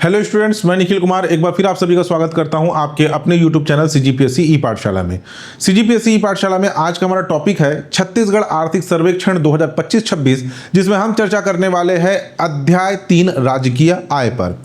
Hello students, मैं निखिल कुमार एक बार फिर आप सभी का स्वागत करता हूं आपके अपने यूट्यूब चैनल सीजीपीएससी ई पाठशाला में। सीजीपीएससी ई पाठशाला में आज का हमारा टॉपिक है छत्तीसगढ़ आर्थिक सर्वेक्षण 2025-26, जिसमें हम चर्चा करने वाले हैं अध्याय 3 राजकीय आय पर।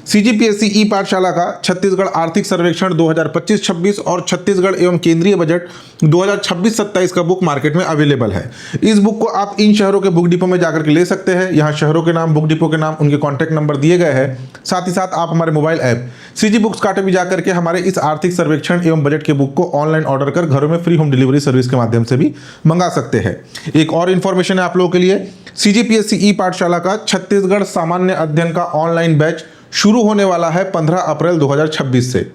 सीजीपीएससी ई पाठशाला का छत्तीसगढ़ आर्थिक सर्वेक्षण 2025-26 और छत्तीसगढ़ एवं केंद्रीय बजट 2026-27 का बुक मार्केट में अवेलेबल है। इस बुक को आप इन शहरों के बुक डिपो में जाकर के ले सकते हैं। यहाँ शहरों के नाम, बुक डिपो के नाम, उनके कॉन्टैक्ट नंबर दिए गए हैं। साथ ही साथ आप हमारे मोबाइल ऐप सीजी बुक्स कांटे में जाकर के हमारे इस आर्थिक सर्वेक्षण एवं बजट के बुक को ऑनलाइन ऑर्डर कर घरों में फ्री होम डिलीवरी सर्विस के माध्यम से भी मंगा सकते हैं। एक और इन्फॉर्मेशन है आप लोगों के लिए, सीजीपीएससी ई पाठशाला का छत्तीसगढ़ सामान्य अध्ययन का ऑनलाइन बैच शुरू होने वाला है 15 अप्रैल 2026 से,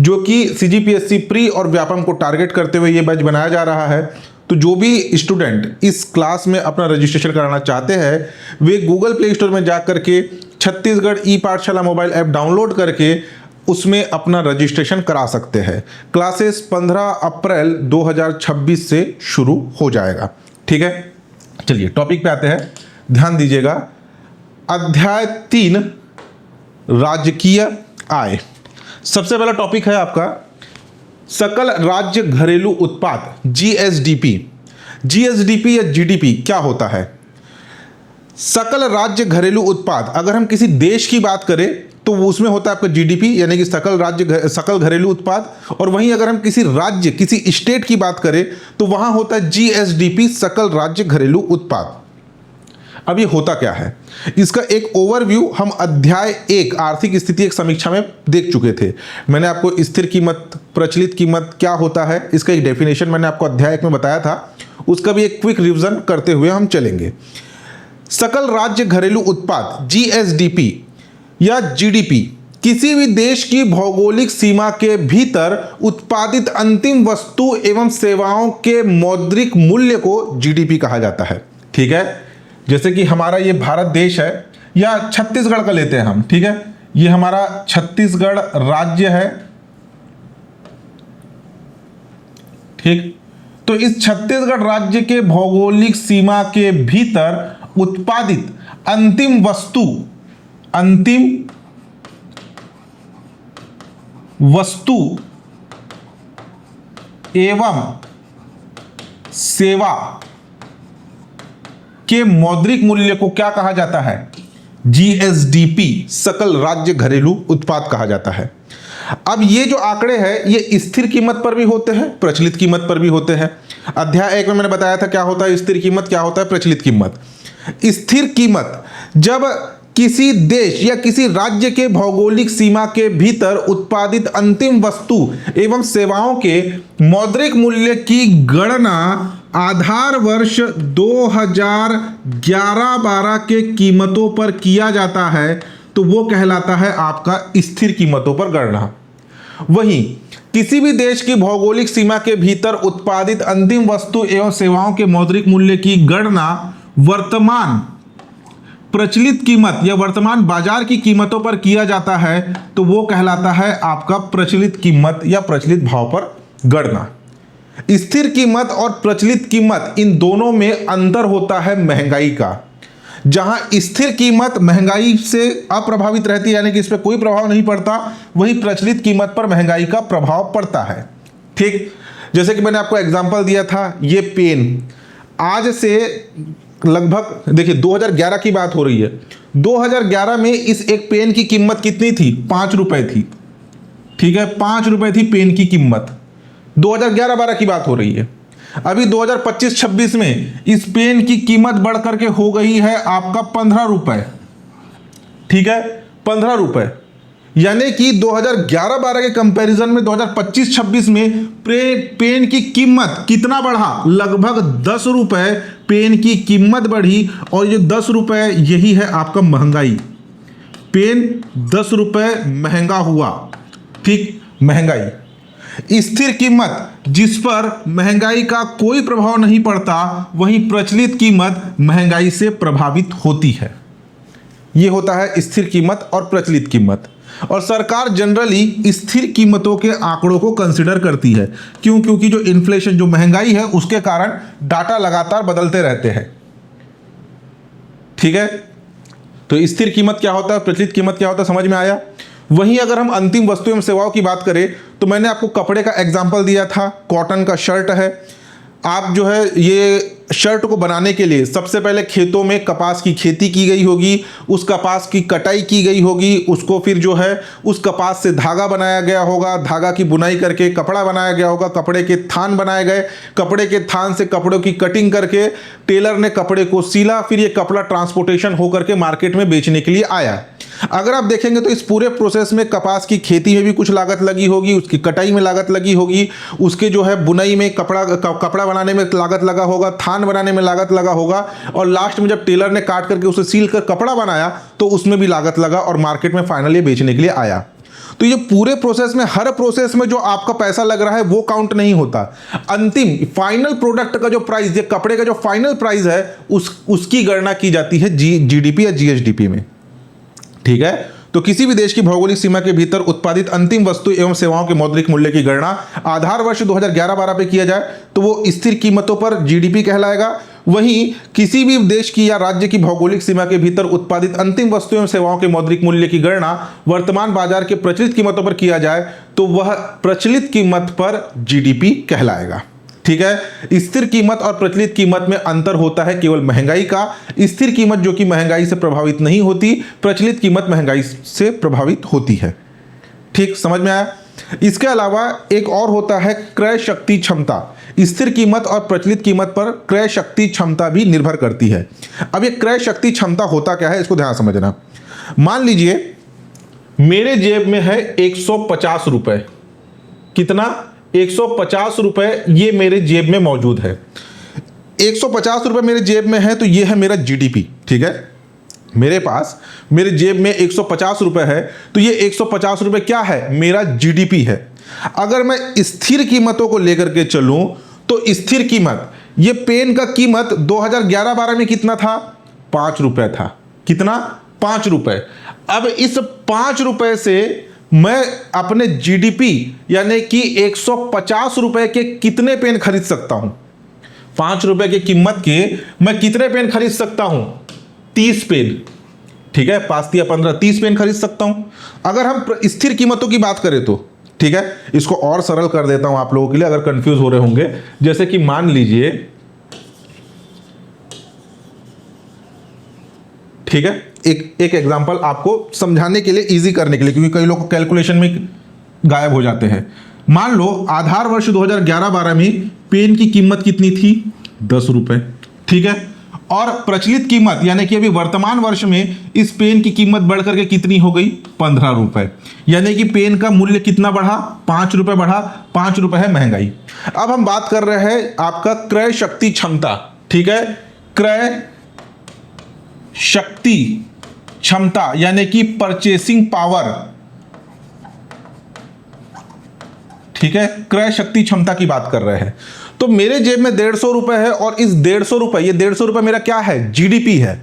जो कि सीजीपीएससी प्री और व्यापम को टारगेट करते हुए ये बैच बनाया जा रहा है। तो जो भी स्टूडेंट इस क्लास में अपना रजिस्ट्रेशन कराना चाहते हैं वे गूगल प्ले स्टोर में जाकर के छत्तीसगढ़ ई पाठशाला मोबाइल ऐप डाउनलोड करके उसमें अपना रजिस्ट्रेशन करा सकते हैं। क्लासेस 15 अप्रैल 2026 से शुरू हो जाएगा। ठीक है, चलिए टॉपिक पे आते हैं, ध्यान दीजिएगा। अध्याय 3 राजकीय आय। सबसे पहला टॉपिक है आपका सकल राज्य घरेलू उत्पाद, जीएसडीपी। जीएसडीपी या जीडीपी क्या होता है? सकल राज्य घरेलू उत्पाद, अगर हम किसी देश की बात करें तो वो उसमें होता है आपका जीडीपी यानी कि सकल घरेलू उत्पाद, और वहीं अगर हम किसी राज्य, किसी स्टेट की बात करें तो वहां होता है जीएसडीपी, सकल राज्य घरेलू उत्पाद। अब ये होता क्या है, इसका एक ओवरव्यू हम अध्याय 1 आर्थिक स्थिति एक समीक्षा में देख चुके थे। मैंने आपको स्थिर कीमत, प्रचलित कीमत क्या होता है, इसका एक डेफिनेशन मैंने आपको अध्याय 1 में बताया था, उसका भी एक क्विक रिवीजन करते हुए हम चलेंगे। सकल राज्य घरेलू उत्पाद जीएसडीपी या जीडीपी किसी भी देश की भौगोलिक सीमा के भीतर उत्पादित अंतिम वस्तु एवं सेवाओं के मौद्रिक मूल्य को जीडीपी कहा जाता है। ठीक है, जैसे कि हमारा ये भारत देश है या छत्तीसगढ़ का लेते हैं हम। ठीक है, ये हमारा छत्तीसगढ़ राज्य है। ठीक, तो इस छत्तीसगढ़ राज्य के भौगोलिक सीमा के भीतर उत्पादित अंतिम वस्तु एवं सेवा के मौद्रिक मूल्य को क्या कहा जाता है? जीएसडीपी, सकल राज्य घरेलू उत्पाद कहा जाता है। अब ये जो आंकड़े हैं ये स्थिर कीमत पर भी होते हैं, प्रचलित कीमत पर भी होते हैं। अध्याय 1 में मैंने बताया था क्या होता है स्थिर कीमत, क्या होता है प्रचलित कीमत। स्थिर कीमत जब किसी देश या किसी राज्य के भौगोलिक सीमा के भीतर उत्पादित अंतिम वस्तु एवं सेवाओं के मौद्रिक मूल्य की गणना आधार वर्ष 2011-12 के कीमतों पर किया जाता है तो वो कहलाता है आपका स्थिर कीमतों पर गणना। वहीं किसी भी देश की भौगोलिक सीमा के भीतर उत्पादित अंतिम वस्तु एवं सेवाओं के मौद्रिक मूल्य की गणना वर्तमान प्रचलित कीमत या वर्तमान बाजार की कीमतों पर किया जाता है तो वो कहलाता है आपका प्रचलित कीमत या प्रचलित भाव पर गणना। स्थिर कीमत और प्रचलित कीमत, इन दोनों में अंतर होता है महंगाई का। जहां स्थिर कीमत महंगाई से अप्रभावित रहती है यानी कि इस पर कोई प्रभाव नहीं पड़ता, वहीं प्रचलित कीमत पर महंगाई का प्रभाव पड़ता है। ठीक, जैसे कि मैंने आपको एग्जांपल दिया था, ये पेन आज से लगभग, देखिए 2011 की बात हो रही है। 2011 में इस एक पेन की कीमत कितनी थी? 5 रुपए थी। ठीक है, 5 रुपए थी पेन की कीमत। 2011-12 की बात हो रही है। अभी 2025-26 में इस पेन की कीमत बढ़ करके हो गई है आपका 15 रुपए। ठीक है, 15 रुपए, यानी कि 2011-12 के कंपैरिजन में 2025-26 में पेन की कीमत कितना बढ़ा? लगभग 10 रुपए पेन की कीमत बढ़ी, और ये 10 रुपए यही है आपका महंगाई। पेन 10 रुपए महंगा हुआ। ठीक, महंगाई। स्थिर कीमत जिस पर महंगाई का कोई प्रभाव नहीं पड़ता, वहीं प्रचलित कीमत महंगाई से प्रभावित होती है। यह होता है स्थिर कीमत और प्रचलित कीमत। और सरकार जनरली स्थिर कीमतों के आंकड़ों को कंसिडर करती है। क्यों? क्योंकि जो इन्फ्लेशन, जो महंगाई है, उसके कारण डाटा लगातार बदलते रहते हैं। ठीक है, तो स्थिर कीमत क्या होता है, प्रचलित कीमत क्या होता है, समझ में आया। वहीं अगर हम अंतिम वस्तु एवं सेवाओं की बात करें तो मैंने आपको कपड़े का एग्जाम्पल दिया था, कॉटन का शर्ट है। आप जो है ये शर्ट को बनाने के लिए सबसे पहले खेतों में कपास की खेती की गई होगी, उस कपास की कटाई की गई होगी, उसको फिर जो है उस कपास से धागा बनाया गया होगा, धागा की बुनाई करके कपड़ा बनाया गया होगा, कपड़े के थान बनाए गए, कपड़े के थान से कपड़ों की कटिंग करके टेलर ने कपड़े को सीला, फिर ये कपड़ा ट्रांसपोर्टेशन होकर के मार्केट में बेचने के लिए आया। अगर आप देखेंगे तो इस पूरे प्रोसेस में कपास की खेती में भी कुछ लागत लगी होगी, उसकी कटाई में लागत लगी होगी, उसके जो है बुनाई में कपड़ा बनाने में लागत लगा होगा, थान बनाने में लागत लगा होगा, और लास्ट में जब टेलर ने काट करके उसे सील कर कपड़ा बनाया तो उसमें भी लागत लगा और मार्केट में फाइनली बेचने के लिए आया। तो ये पूरे प्रोसेस में, हर प्रोसेस में जो आपका पैसा लग रहा है वो काउंट नहीं होता। अंतिम फाइनल प्रोडक्ट का जो प्राइस, ये कपड़े का जो फाइनल प्राइस है उसकी गणना की जाती है जीडीपी या जीएसडीपी में। ठीक है, तो किसी भी देश की भौगोलिक सीमा के भीतर उत्पादित अंतिम वस्तु एवं सेवाओं के मौद्रिक मूल्य की गणना आधार वर्ष 2011-12 पे किया जाए तो वो स्थिर कीमतों पर जीडीपी कहलाएगा। वहीं किसी भी देश की या राज्य की भौगोलिक सीमा के भीतर उत्पादित अंतिम वस्तु एवं सेवाओं के मौद्रिक मूल्य की गणना वर्तमान बाजार के प्रचलित कीमतों पर किया जाए तो वह प्रचलित कीमत पर जीडीपी कहलाएगा। ठीक है, स्थिर कीमत और प्रचलित कीमत में अंतर होता है केवल महंगाई का। स्थिर कीमत जो कि महंगाई से प्रभावित नहीं होती, प्रचलित कीमत महंगाई से प्रभावित होती है। ठीक, समझ में आया। इसके अलावा एक और होता है क्रय शक्ति क्षमता। स्थिर कीमत और प्रचलित कीमत पर क्रय शक्ति क्षमता भी निर्भर करती है। अब ये क्रय शक्ति क्षमता होता क्या है, इसको ध्यान समझना। मान लीजिए मेरे जेब में है 150 रुपए, कितना, 150 रुपए ये मेरे जेब में मौजूद है। 150 रुपए मेरे जेब में है तो ये है मेरा जीडीपी। ठीक है, मेरे पास मेरे जेब में 150 रुपए है तो ये 150 रुपए क्या है, मेरा जीडीपी है। अगर मैं स्थिर कीमतों को लेकर के चलूं तो स्थिर कीमत, ये पेन का कीमत 2011-12 में कितना था, 5 रुपए था। कितना, 5 रुपए। अब इस 5 रुपए से मैं अपने जीडीपी यानी कि 150 रुपए के कितने पेन खरीद सकता हूं। 5 रुपए की कीमत के मैं कितने पेन खरीद सकता हूं, 30 पेन। ठीक है, 5 या 15, 30 पेन खरीद सकता हूं। अगर हम स्थिर कीमतों की बात करें तो, ठीक है, इसको और सरल कर देता हूं आप लोगों के लिए अगर कंफ्यूज हो रहे होंगे। जैसे कि मान लीजिए, ठीक है, एक एग्जांपल आपको समझाने के लिए, इजी करने के लिए, क्योंकि कई लोग कैलकुलेशन में गायब हो जाते हैं। मान लो आधार वर्ष 2011-12 में पेन की कीमत कितनी थी, 10 रुपए। ठीक है, और प्रचलित कीमत यानी कि अभी वर्तमान वर्ष में इस पेन की कीमत बढ़कर के कितनी हो गई, 15 रुपए। यानी कि पेन का मूल्य कितना बढ़ा, 5 रुपए बढ़ा। 5 रुपए है महंगाई। अब हम बात कर रहे हैं आपका क्रय शक्ति क्षमता। ठीक है, क्रय शक्ति क्षमता यानी कि परचेसिंग पावर। ठीक है, क्रय शक्ति क्षमता की बात कर रहे हैं। तो मेरे जेब में 150 रुपए है और इस 150 रुपए, ये 150 रुपए मेरा क्या है, जीडीपी है।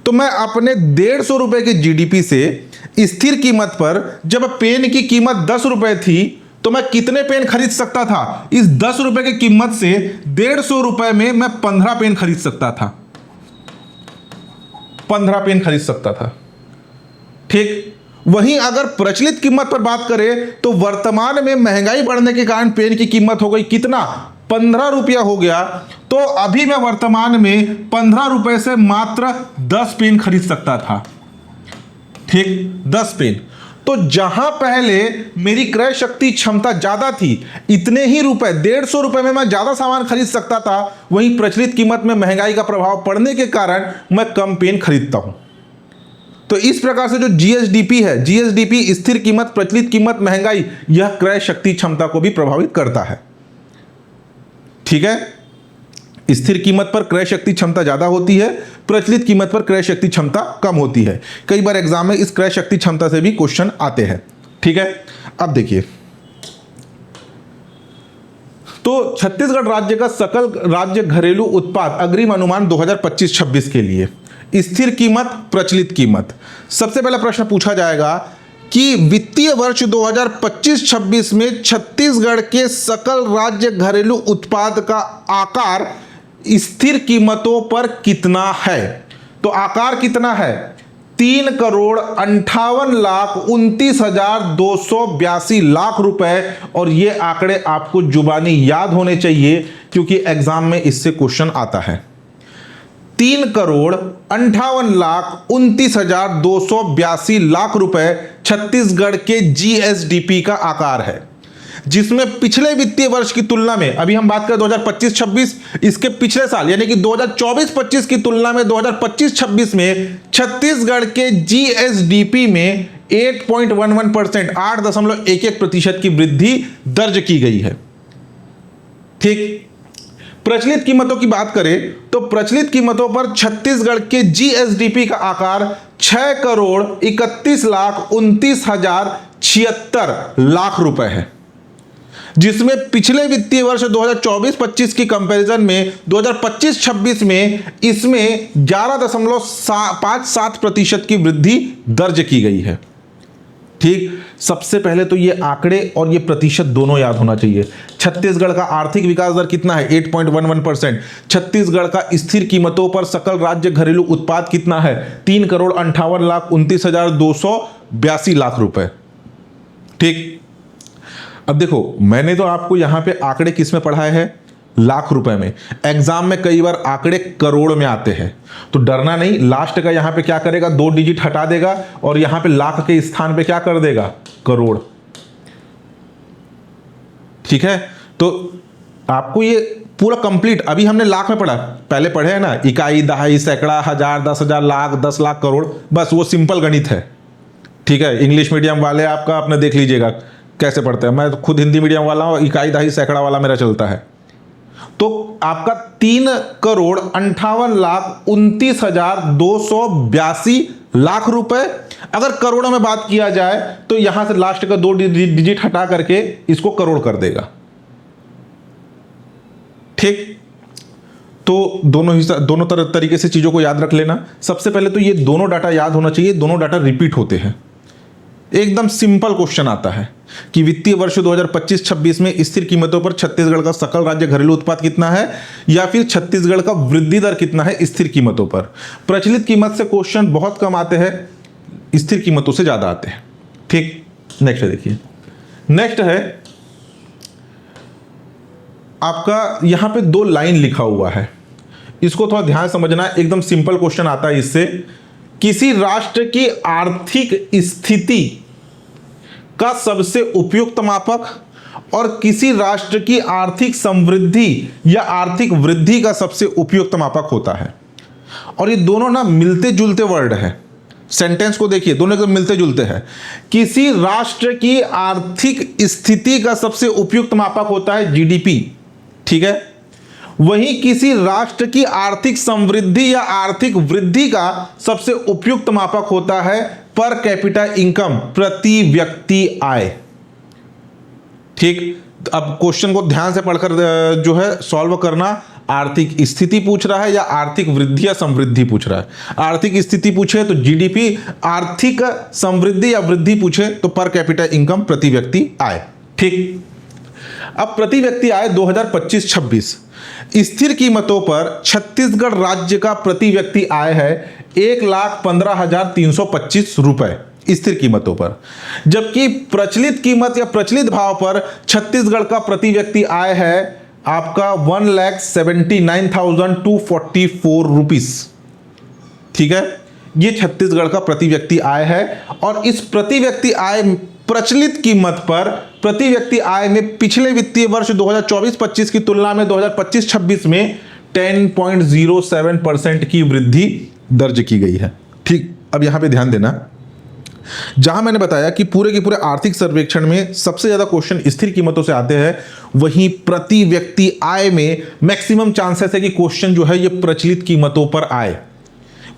तो मैं अपने 150 रुपए के जीडीपी से स्थिर कीमत पर, जब पेन की कीमत 10 रुपए थी तो मैं कितने पेन खरीद सकता था, इस 10 रुपए की कीमत से 150 रुपए में मैं 15 पेन खरीद सकता था। 15 पेन खरीद सकता था। ठीक, वहीं अगर प्रचलित कीमत पर बात करें तो वर्तमान में महंगाई बढ़ने के कारण पेन की कीमत हो गई कितना, 15 रुपया हो गया। तो अभी मैं वर्तमान में 15 रुपए से मात्र 10 पेन खरीद सकता था। ठीक, 10 पेन। तो जहां पहले मेरी क्रय शक्ति क्षमता ज्यादा थी, इतने ही रुपए, 150 रुपए में मैं ज्यादा सामान खरीद सकता था, वहीं प्रचलित कीमत में महंगाई का प्रभाव पड़ने के कारण मैं कम पेन खरीदता हूं। तो इस प्रकार से जो जीएसडीपी है, जीएसडीपी स्थिर कीमत, प्रचलित कीमत, महंगाई, यह क्रय शक्ति क्षमता को भी प्रभावित करता है। ठीक है, स्थिर कीमत पर क्रय शक्ति क्षमता ज्यादा होती है, प्रचलित कीमत पर क्रय शक्ति क्षमता कम होती है। कई बार एग्जाम में इस क्रय शक्ति क्षमता से भी क्वेश्चन आते हैं। ठीक है, अब देखिए, तो छत्तीसगढ़ राज्य का सकल राज्य घरेलू उत्पाद अग्रिम अनुमान 2025-26 के लिए स्थिर कीमत, प्रचलित कीमत। सबसे पहला प्रश्न पूछा जाएगा कि वित्तीय वर्ष 2025-26 में छत्तीसगढ़ के सकल राज्य घरेलू उत्पाद का आकार स्थिर कीमतों पर कितना है। तो आकार कितना है, 3,58,29,282 रुपए, और ये आंकड़े आपको जुबानी याद होने चाहिए क्योंकि एग्जाम में इससे क्वेश्चन आता है। 3,58,29,282 रुपए छत्तीसगढ़ के जीएसडीपी का आकार है, जिसमें पिछले वित्तीय वर्ष की तुलना में, अभी हम बात करें 2025-26, इसके पिछले साल यानी कि 2024-25 की तुलना में 2025-26 में छत्तीसगढ़ के जीएसडीपी में 8.11%, 8.11% की वृद्धि दर्ज की गई है। ठीक, प्रचलित कीमतों की बात करें तो प्रचलित कीमतों पर छत्तीसगढ़ के जीएसडीपी का आकार 6,31,29,076 रुपए है, जिसमें पिछले वित्तीय वर्ष 2024-25 की कंपैरिजन में 2025-26 में इसमें 11.57% की वृद्धि दर्ज की गई है। ठीक, सबसे पहले तो ये आंकड़े और ये प्रतिशत दोनों याद होना चाहिए। छत्तीसगढ़ का आर्थिक विकास दर कितना है? 8.11%। छत्तीसगढ़ का स्थिर कीमतों पर सकल राज्य घरेलू उत्पाद कितना है? 3,58,29,282 रुपए। ठीक, अब देखो, मैंने तो आपको यहां पे आंकड़े किस में पढ़ाए हैं? लाख रुपए में। एग्जाम में कई बार आंकड़े करोड़ में आते हैं, तो डरना नहीं। लास्ट का यहां पे क्या करेगा? 2 डिजिट हटा देगा और यहां पे लाख के स्थान पे क्या कर देगा? करोड़। ठीक है, तो आपको ये पूरा कंप्लीट, अभी हमने लाख में पढ़ा, पहले पढ़े हैं ना, इकाई, दहाई, सैकड़ा, हजार, 10,000, लाख, 10 लाख, करोड़, बस वो सिंपल गणित है। ठीक है, इंग्लिश मीडियम वाले आपका अपने देख लीजिएगा कैसे पढ़ते हैं। मैं तो खुद हिंदी मीडियम वाला हूं, इकाई, दहाई, सैकड़ा वाला मेरा चलता है। तो आपका 3,58,29,282 रुपए। अगर करोड़ों में बात किया जाए तो यहां से लास्ट का 2 डिजिट हटा करके इसको करोड़ कर देगा। ठीक, तो दोनों तरीके से चीजों को याद रख लेना। सबसे पहले तो ये दोनों डाटा याद होना चाहिए, दोनों डाटा रिपीट होते हैं। एकदम सिंपल क्वेश्चन आता है कि वित्तीय वर्ष 2025-26 में स्थिर कीमतों पर छत्तीसगढ़ का सकल राज्य घरेलू उत्पाद कितना है, या फिर छत्तीसगढ़ का वृद्धि दर कितना है स्थिर कीमतों पर। प्रचलित कीमत से क्वेश्चन बहुत कम आते हैं, स्थिर कीमतों से ज्यादा आते हैं। ठीक, नेक्स्ट देखिए। नेक्स्ट है आपका, यहां पे 2 लाइन लिखा हुआ है, इसको थोड़ा ध्यान समझना। एकदम सिंपल क्वेश्चन आता है इससे। किसी राष्ट्र की आर्थिक स्थिति का सबसे उपयुक्त मापक और किसी राष्ट्र की आर्थिक समृद्धि या आर्थिक वृद्धि का सबसे उपयुक्त मापक होता है। और ये दोनों ना मिलते जुलते वर्ड है। सेंटेंस को देखिए, दोनों एकदम मिलते जुलते हैं। किसी राष्ट्र की आर्थिक स्थिति का सबसे उपयुक्त मापक होता है जीडीपी। ठीक है, वहीं किसी राष्ट्र की आर्थिक समृद्धि या आर्थिक वृद्धि का सबसे उपयुक्त मापक होता है पर कैपिटा इनकम, प्रति व्यक्ति आय। ठीक, अब क्वेश्चन को ध्यान से पढ़कर जो है सॉल्व करना। आर्थिक स्थिति पूछ रहा है या आर्थिक वृद्धि या समृद्धि पूछ रहा है? आर्थिक स्थिति पूछे तो जीडीपी, आर्थिक समृद्धि या वृद्धि पूछे तो पर कैपिटा इनकम, प्रति व्यक्ति आय। ठीक, अब प्रति व्यक्ति आय 2025-26 स्थिर कीमतों पर छत्तीसगढ़ राज्य का प्रति व्यक्ति आय है 1,15,325 रुपए स्थिर कीमतों पर, जबकि प्रचलित कीमत या प्रचलित भाव पर छत्तीसगढ़ का प्रति व्यक्ति आय है आपका 1,79,244 रुपीस। ठीक है, ये छत्तीसगढ़ का प्रति व्यक्ति आय है। और इस प्रति व्यक्ति आय प्रचलित कीमत पर प्रति व्यक्ति आय में पिछले वित्तीय वर्ष 2024-25 की तुलना में 2025-26 में 10.07% की वृद्धि दर्ज की गई है। ठीक, अब यहां पे ध्यान देना, जहां मैंने बताया कि पूरे के पूरे आर्थिक सर्वेक्षण में सबसे ज्यादा क्वेश्चन स्थिर कीमतों से आते हैं, वहीं प्रति व्यक्ति आय में मैक्सिमम चांसेस है कि क्वेश्चन जो है ये प्रचलित कीमतों पर आए।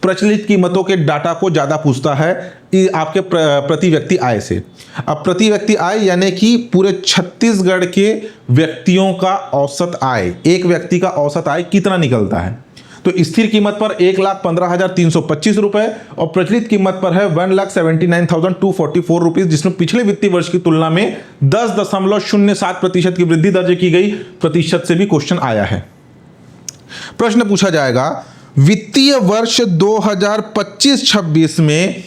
प्रचलित कीमतों के डाटा को ज्यादा पूछता है आपके प्रति व्यक्ति आय से। अब प्रति व्यक्ति आय यानी कि पूरे छत्तीसगढ़ के व्यक्तियों का औसत आय, एक व्यक्ति का औसत आय कितना निकलता है। तो स्थिर कीमत पर 1,15,325 रुपए और प्रचलित कीमत पर है 1,79,244 रुपीज, जिसमें पिछले वित्तीय वर्ष की तुलना में 10.07% की वृद्धि दर्ज की गई। प्रतिशत से भी क्वेश्चन आया है। प्रश्न पूछा जाएगा, वित्तीय वर्ष 2025-26 में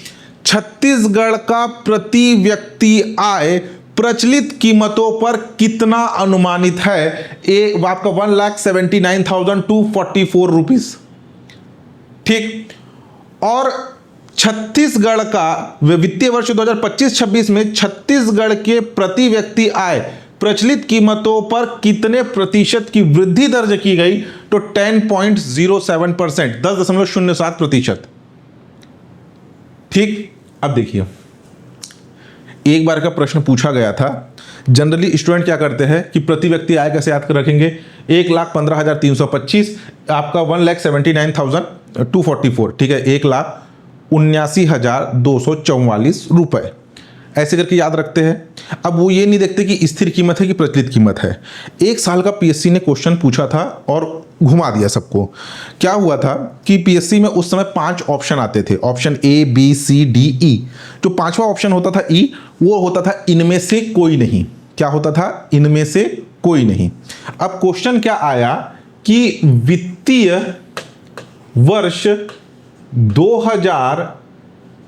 छत्तीसगढ़ का प्रति व्यक्ति आय प्रचलित कीमतों पर कितना अनुमानित है? आपका 1,79,244 रुपीज। ठीक। और छत्तीसगढ़ का वित्तीय वर्ष 2025-26 में छत्तीसगढ़ के प्रति व्यक्ति आय प्रचलित कीमतों पर कितने प्रतिशत की वृद्धि दर्ज की गई? तो 10.07%, 10.07%। ठीक। अब देखिए, एक बार का प्रश्न पूछा गया था। जनरली स्टूडेंट क्या करते हैं कि प्रति व्यक्ति आय कैसे याद कर रखेंगे? 1,15,325, आपका 1,79,244। ठीक है, 1,79,244 रुपए, ऐसे करके याद रखते हैं। अब वो ये नहीं देखते कि स्थिर कीमत है कि प्रचलित कीमत है। एक साल का पीएससी ने क्वेश्चन पूछा था और घुमा दिया सबको। क्या हुआ था कि पीएससी में उस समय 5 ऑप्शन आते थे, option A B C D E. जो 5वां ऑप्शन होता था ई, वो होता था इनमें से कोई नहीं। क्या होता था? इनमें से कोई नहीं। अब क्वेश्चन क्या आया कि वित्तीय वर्ष 2000,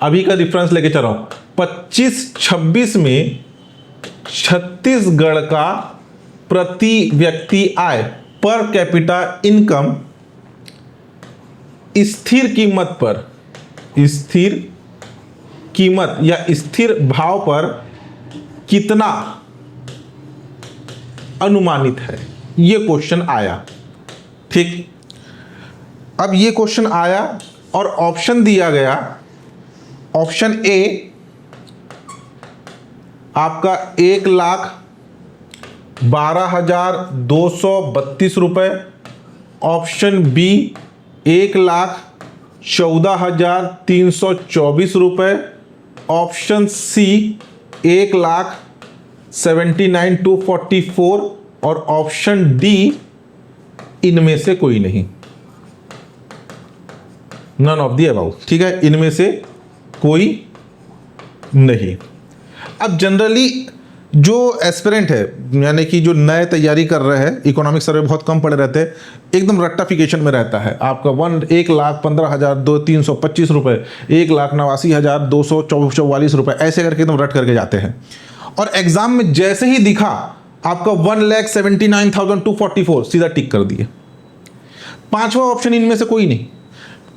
अभी का डिफरेंस लेके चल रहा हूं, 25-26 में छत्तीसगढ़ का प्रति व्यक्ति आय पर कैपिटा इनकम स्थिर कीमत पर, स्थिर कीमत या स्थिर भाव पर कितना अनुमानित है? ये क्वेश्चन आया। ठीक। अब ये क्वेश्चन आया और ऑप्शन दिया गया। ऑप्शन ए आपका 1,12,232 रुपए, ऑप्शन बी 1,14,324 रुपए, ऑप्शन सी 1,79,244 और ऑप्शन डी इनमें से कोई नहीं, नन ऑफ दी अबाउट। ठीक है, इनमें से कोई नहीं। अब जनरली जो एस्पिरेंट है, यानी कि जो नए तैयारी कर रहे हैं, इकोनॉमिक सर्वे बहुत कम पढ़े रहते हैं, एकदम रट्टाफिकेशन में रहता है। आपका 1,15,325 रुपए, 1,89,244 रुपए, ऐसे करके एकदम रट करके जाते हैं। और एग्जाम में जैसे ही दिखा आपका 1,79,244, सीधा टिक कर दिए। 5वां ऑप्शन इनमें से कोई नहीं।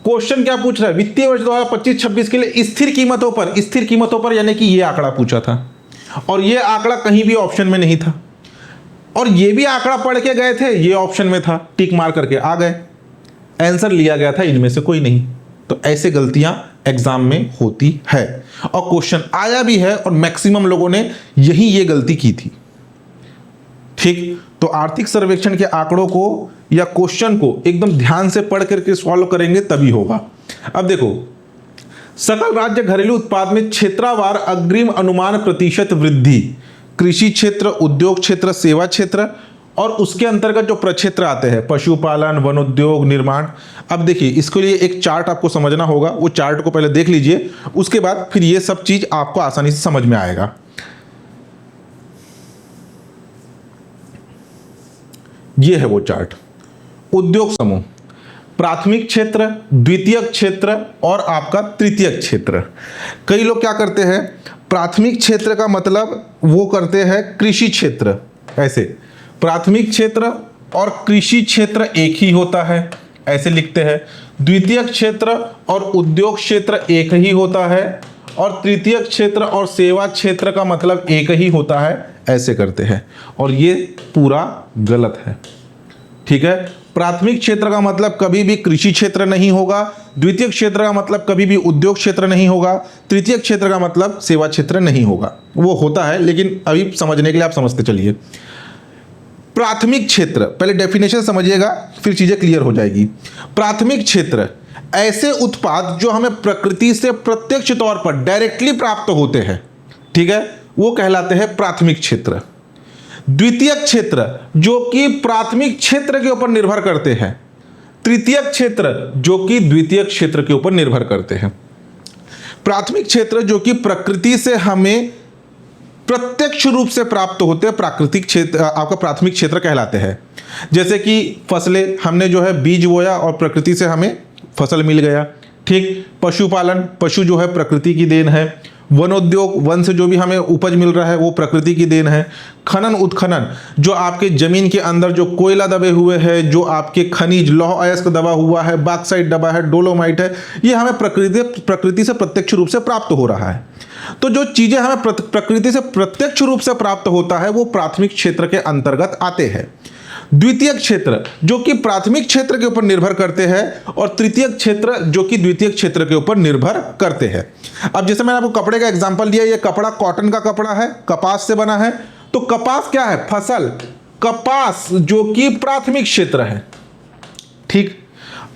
क्वेश्चन क्या पूछ रहा है? वित्तीय वर्ष 2025-26 के लिए स्थिर कीमतों पर, स्थिर कीमतों पर यानी कि ये आंकड़ा पूछा था, और ये आंकड़ा कहीं भी ऑप्शन में नहीं था। और ये भी आंकड़ा पढ़ के गए थे, ये ऑप्शन में था, टिक मार करके आ गए। आंसर लिया गया था इनमें से कोई नहीं। तो ऐसे गलतियां एग्जाम में होती है और क्वेश्चन आया भी है, और मैक्सिमम लोगों ने यही ये गलती की थी। ठीक। तो आर्थिक सर्वेक्षण के आंकड़ों को या क्वेश्चन को एकदम ध्यान से पढ़ करके सॉल्व करेंगे तभी होगा। अब देखो, सकल राज्य घरेलू उत्पाद में क्षेत्रवार अग्रिम अनुमान प्रतिशत वृद्धि, कृषि क्षेत्र, उद्योग क्षेत्र, सेवा क्षेत्र और उसके अंतर्गत जो प्रक्षेत्र आते हैं, पशुपालन, वन उद्योग, निर्माण। अब देखिए, इसके लिए एक चार्ट आपको समझना होगा। वो चार्ट को पहले देख लीजिए, उसके बाद फिर ये सब चीज आपको आसानी से समझ में आएगा। ये है वो चार्ट। उद्योग समूह, प्राथमिक क्षेत्र, द्वितीयक क्षेत्र और आपका तृतीयक क्षेत्र। कई लोग क्या करते हैं, प्राथमिक क्षेत्र का मतलब वो करते हैं कृषि क्षेत्र, ऐसे प्राथमिक क्षेत्र और कृषि क्षेत्र एक ही होता है, ऐसे लिखते हैं। द्वितीयक क्षेत्र और उद्योग क्षेत्र एक ही होता है, और तृतीयक क्षेत्र और सेवा क्षेत्र का मतलब एक ही होता है, ऐसे करते हैं। और ये पूरा गलत है। ठीक है, प्राथमिक क्षेत्र का मतलब कभी भी कृषि क्षेत्र नहीं होगा, द्वितीय क्षेत्र का मतलब कभी भी उद्योग क्षेत्र नहीं होगा, तृतीय क्षेत्र का मतलब सेवा क्षेत्र नहीं होगा। वो होता है, लेकिन अभी समझने के लिए आप समझते चलिए। प्राथमिक क्षेत्र, पहले डेफिनेशन समझिएगा, फिर चीजें क्लियर हो जाएगी। प्राथमिक क्षेत्र ऐसे उत्पाद जो हमें प्रकृति से प्रत्यक्ष तौर पर डायरेक्टली प्राप्त होते हैं, ठीक है, वो कहलाते हैं प्राथमिक क्षेत्र। द्वितीय क्षेत्र जो कि प्राथमिक क्षेत्र के ऊपर निर्भर करते हैं, तृतीय क्षेत्र जो कि द्वितीय क्षेत्र के ऊपर निर्भर करते हैं। प्राथमिक क्षेत्र जो कि प्रकृति से हमें प्रत्यक्ष रूप से प्राप्त होते हैं, प्राकृतिक क्षेत्र आपका प्राथमिक क्षेत्र कहलाते हैं। जैसे कि फसलें, हमने जो है बीज बोया और प्रकृति से हमें फसल मिल गया। ठीक, पशुपालन, पशु जो है प्रकृति की देन है। वनोद्योग, वन से जो भी हमें उपज मिल रहा है वो प्रकृति की देन है। खनन उत्खनन, जो आपके जमीन के अंदर जो कोयला दबे हुए हैं, जो आपके खनिज लौह अयस्क दबा हुआ है, बॉक्साइट दबा है, डोलोमाइट है, ये हमें प्रकृति से प्रत्यक्ष रूप से प्राप्त हो रहा है। तो जो चीजें हमें प्रकृति से प्रत्यक्ष रूप से प्राप्त होता है वो प्राथमिक क्षेत्र के अंतर्गत आते हैं। द्वितीयक क्षेत्र जो कि प्राथमिक क्षेत्र के ऊपर निर्भर करते हैं, और तृतीयक क्षेत्र जो कि द्वितीयक क्षेत्र के ऊपर निर्भर करते हैं। अब जैसे मैंने आपको कपड़े का एग्जांपल दिया, ये कपड़ा कॉटन का कपड़ा है, कपास से बना है। तो कपास क्या है? फसल। कपास जो कि प्राथमिक क्षेत्र है। ठीक,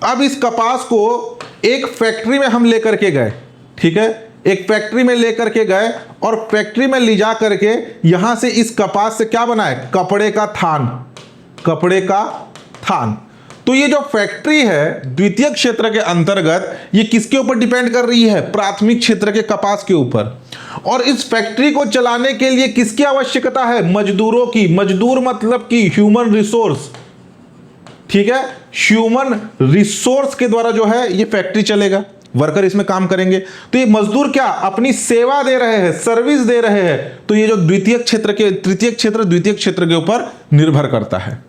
अब इस कपास को एक फैक्ट्री में हम लेकर के गए। ठीक है, एक फैक्ट्री में लेकर के गए और फैक्ट्री में ले जा करके यहां से इस कपास से क्या बनाए? कपड़े का थान। कपड़े का थान। तो ये जो फैक्ट्री है द्वितीय क्षेत्र के अंतर्गत, ये किसके ऊपर डिपेंड कर रही है? प्राथमिक क्षेत्र के कपास के ऊपर। और इस फैक्ट्री को चलाने के लिए किसकी आवश्यकता है? मजदूरों की। मजदूर मतलब कि ह्यूमन रिसोर्स। ठीक है, ह्यूमन रिसोर्स के द्वारा जो है ये फैक्ट्री चलेगा, वर्कर इसमें काम करेंगे। तो ये मजदूर क्या? अपनी सेवा दे रहे हैं, सर्विस दे रहे हैं। तो ये जो द्वितीय क्षेत्र के तृतीय क्षेत्र द्वितीय क्षेत्र के ऊपर निर्भर करता है।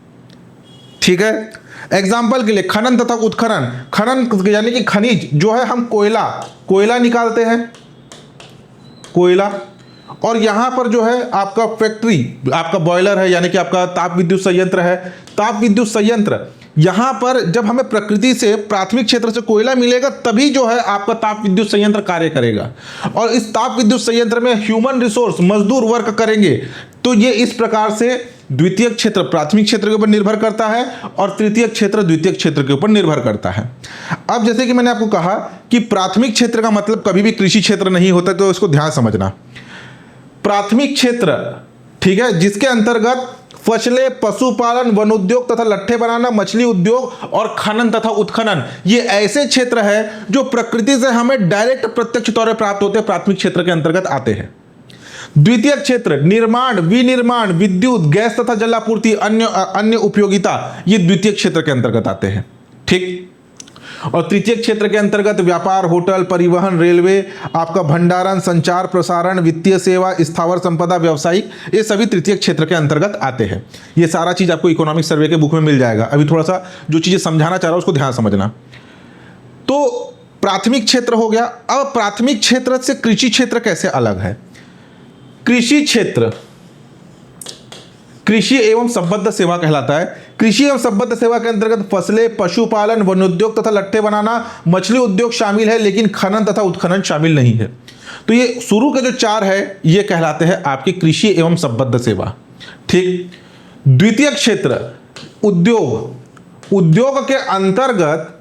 ठीक है, एग्जाम्पल के लिए खनन तथा उत्खनन। खनन यानी कि खनिज जो है, हम कोयला निकालते हैं, कोयला। और यहां पर जो है आपका फैक्ट्री, आपका बॉयलर है, यानी कि आपका ताप विद्युत संयंत्र है। ताप विद्युत संयंत्र, यहां पर जब हमें प्रकृति से प्राथमिक क्षेत्र से कोयला मिलेगा तभी जो है आपका ताप विद्युत संयंत्र कार्य करेगा। और इस ताप विद्युत संयंत्र में ह्यूमन रिसोर्स, मजदूर वर्क करेंगे। तो ये इस प्रकार से द्वितीय क्षेत्र प्राथमिक क्षेत्र के ऊपर निर्भर करता है और तृतीय क्षेत्र द्वितीय क्षेत्र के ऊपर निर्भर करता है। अब जैसे कि मैंने आपको कहा कि प्राथमिक क्षेत्र का मतलब कभी भी कृषि क्षेत्र नहीं होता, तो इसको ध्यान समझना। प्राथमिक क्षेत्र, ठीक है, जिसके अंतर्गत फसलें, पशुपालन, वन उद्योग तथा लट्ठे बनाना, मछली उद्योग और खनन तथा उत्खनन, ये ऐसे क्षेत्र है जो प्रकृति से हमें डायरेक्ट प्रत्यक्ष तौर पर प्राप्त होते हैं, प्राथमिक क्षेत्र के अंतर्गत आते हैं। द्वितीय क्षेत्र निर्माण, विनिर्माण, विद्युत, गैस तथा जल आपूर्ति, अन्य उपयोगिता, ये द्वितीय क्षेत्र के अंतर्गत आते हैं। ठीक, और तृतीय क्षेत्र के अंतर्गत व्यापार, होटल, परिवहन, रेलवे, आपका भंडारण, संचार, प्रसारण, वित्तीय सेवा, स्थावर संपदा, व्यावसायिक, ये सभी तृतीय क्षेत्र के अंतर्गत आते हैं। ये सारा चीज आपको इकोनॉमिक सर्वे के बुक में मिल जाएगा। अभी थोड़ा सा जो चीजें समझाना चाह रहा हूं उसको ध्यान समझना। तो प्राथमिक क्षेत्र हो गया। अब प्राथमिक क्षेत्र से कृषि क्षेत्र कैसे अलग है? कृषि क्षेत्र कृषि एवं संबद्ध सेवा कहलाता है। कृषि एवं संबद्ध सेवा के अंतर्गत फसलें, पशुपालन, वन उद्योग तथा लट्ठे बनाना, मछली उद्योग शामिल है, लेकिन खनन तथा उत्खनन शामिल नहीं है। तो ये शुरू के जो चार है ये कहलाते हैं आपकी कृषि एवं संबद्ध सेवा। ठीक, द्वितीय क्षेत्र उद्योग, उद्योग के अंतर्गत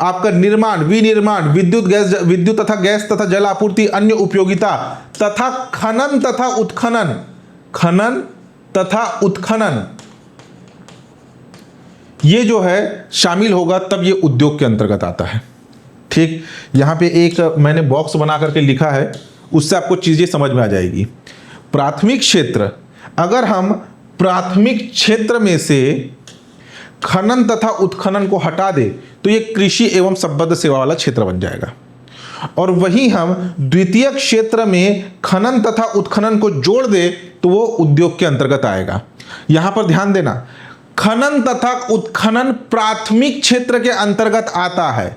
आपका निर्माण, विनिर्माण, विद्युत तथा गैस तथा जल आपूर्ति, अन्य उपयोगिता तथा खनन तथा उत्खनन, खनन तथा उत्खनन, ये जो है शामिल होगा, तब ये उद्योग के अंतर्गत आता है। ठीक, यहां पे एक मैंने बॉक्स बना करके लिखा है, उससे आपको चीजें समझ में आ जाएगी। प्राथमिक क्षेत्र, अगर हम प्राथमिक क्षेत्र में से खनन तथा उत्खनन को हटा दे तो ये कृषि एवं संबद्ध सेवा वाला क्षेत्र बन जाएगा। और वहीं हम द्वितीय क्षेत्र में खनन तथा उत्खनन को जोड़ दे तो वो उद्योग के अंतर्गत आएगा। यहां पर ध्यान देना, खनन तथा उत्खनन प्राथमिक क्षेत्र के अंतर्गत आता है,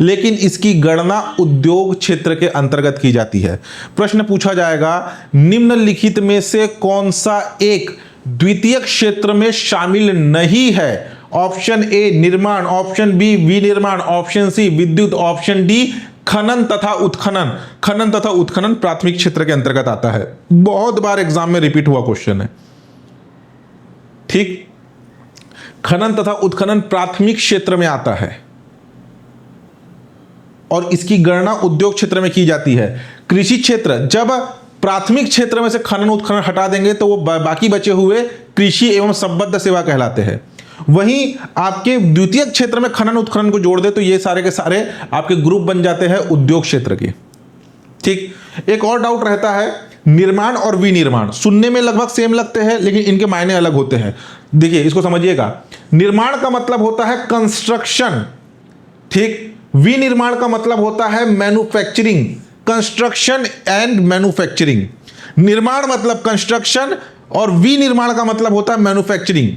लेकिन इसकी गणना उद्योग क्षेत्र के अंतर्गत की जाती है। प्रश्न पूछा जाएगा, निम्नलिखित में से कौन सा एक द्वितीय क्षेत्र में शामिल नहीं है? ऑप्शन ए निर्माण, ऑप्शन बी विनिर्माण, ऑप्शन सी विद्युत, ऑप्शन डी खनन तथा उत्खनन। खनन तथा उत्खनन प्राथमिक क्षेत्र के अंतर्गत आता है। बहुत बार एग्जाम में रिपीट हुआ क्वेश्चन है। ठीक, खनन तथा उत्खनन प्राथमिक क्षेत्र में आता है और इसकी गणना उद्योग क्षेत्र में की जाती है। कृषि क्षेत्र, जब प्राथमिक क्षेत्र में से खनन उत्खनन हटा देंगे तो वो बाकी बचे हुए कृषि एवं संबद्ध सेवा कहलाते हैं। वहीं आपके द्वितीय क्षेत्र में खनन उत्खनन को जोड़ दे तो ये सारे के सारे आपके ग्रुप बन जाते हैं उद्योग क्षेत्र के। ठीक, एक और डाउट रहता है, निर्माण और विनिर्माण सुनने में लगभग सेम लगते हैं लेकिन इनके मायने अलग होते हैं। देखिए इसको समझिएगा, निर्माण का मतलब होता है कंस्ट्रक्शन, ठीक। विनिर्माण का मतलब होता है मैन्युफैक्चरिंग, कंस्ट्रक्शन एंड मैन्युफैक्चरिंग। निर्माण मतलब कंस्ट्रक्शन और विनिर्माण का मतलब होता है मैन्युफैक्चरिंग।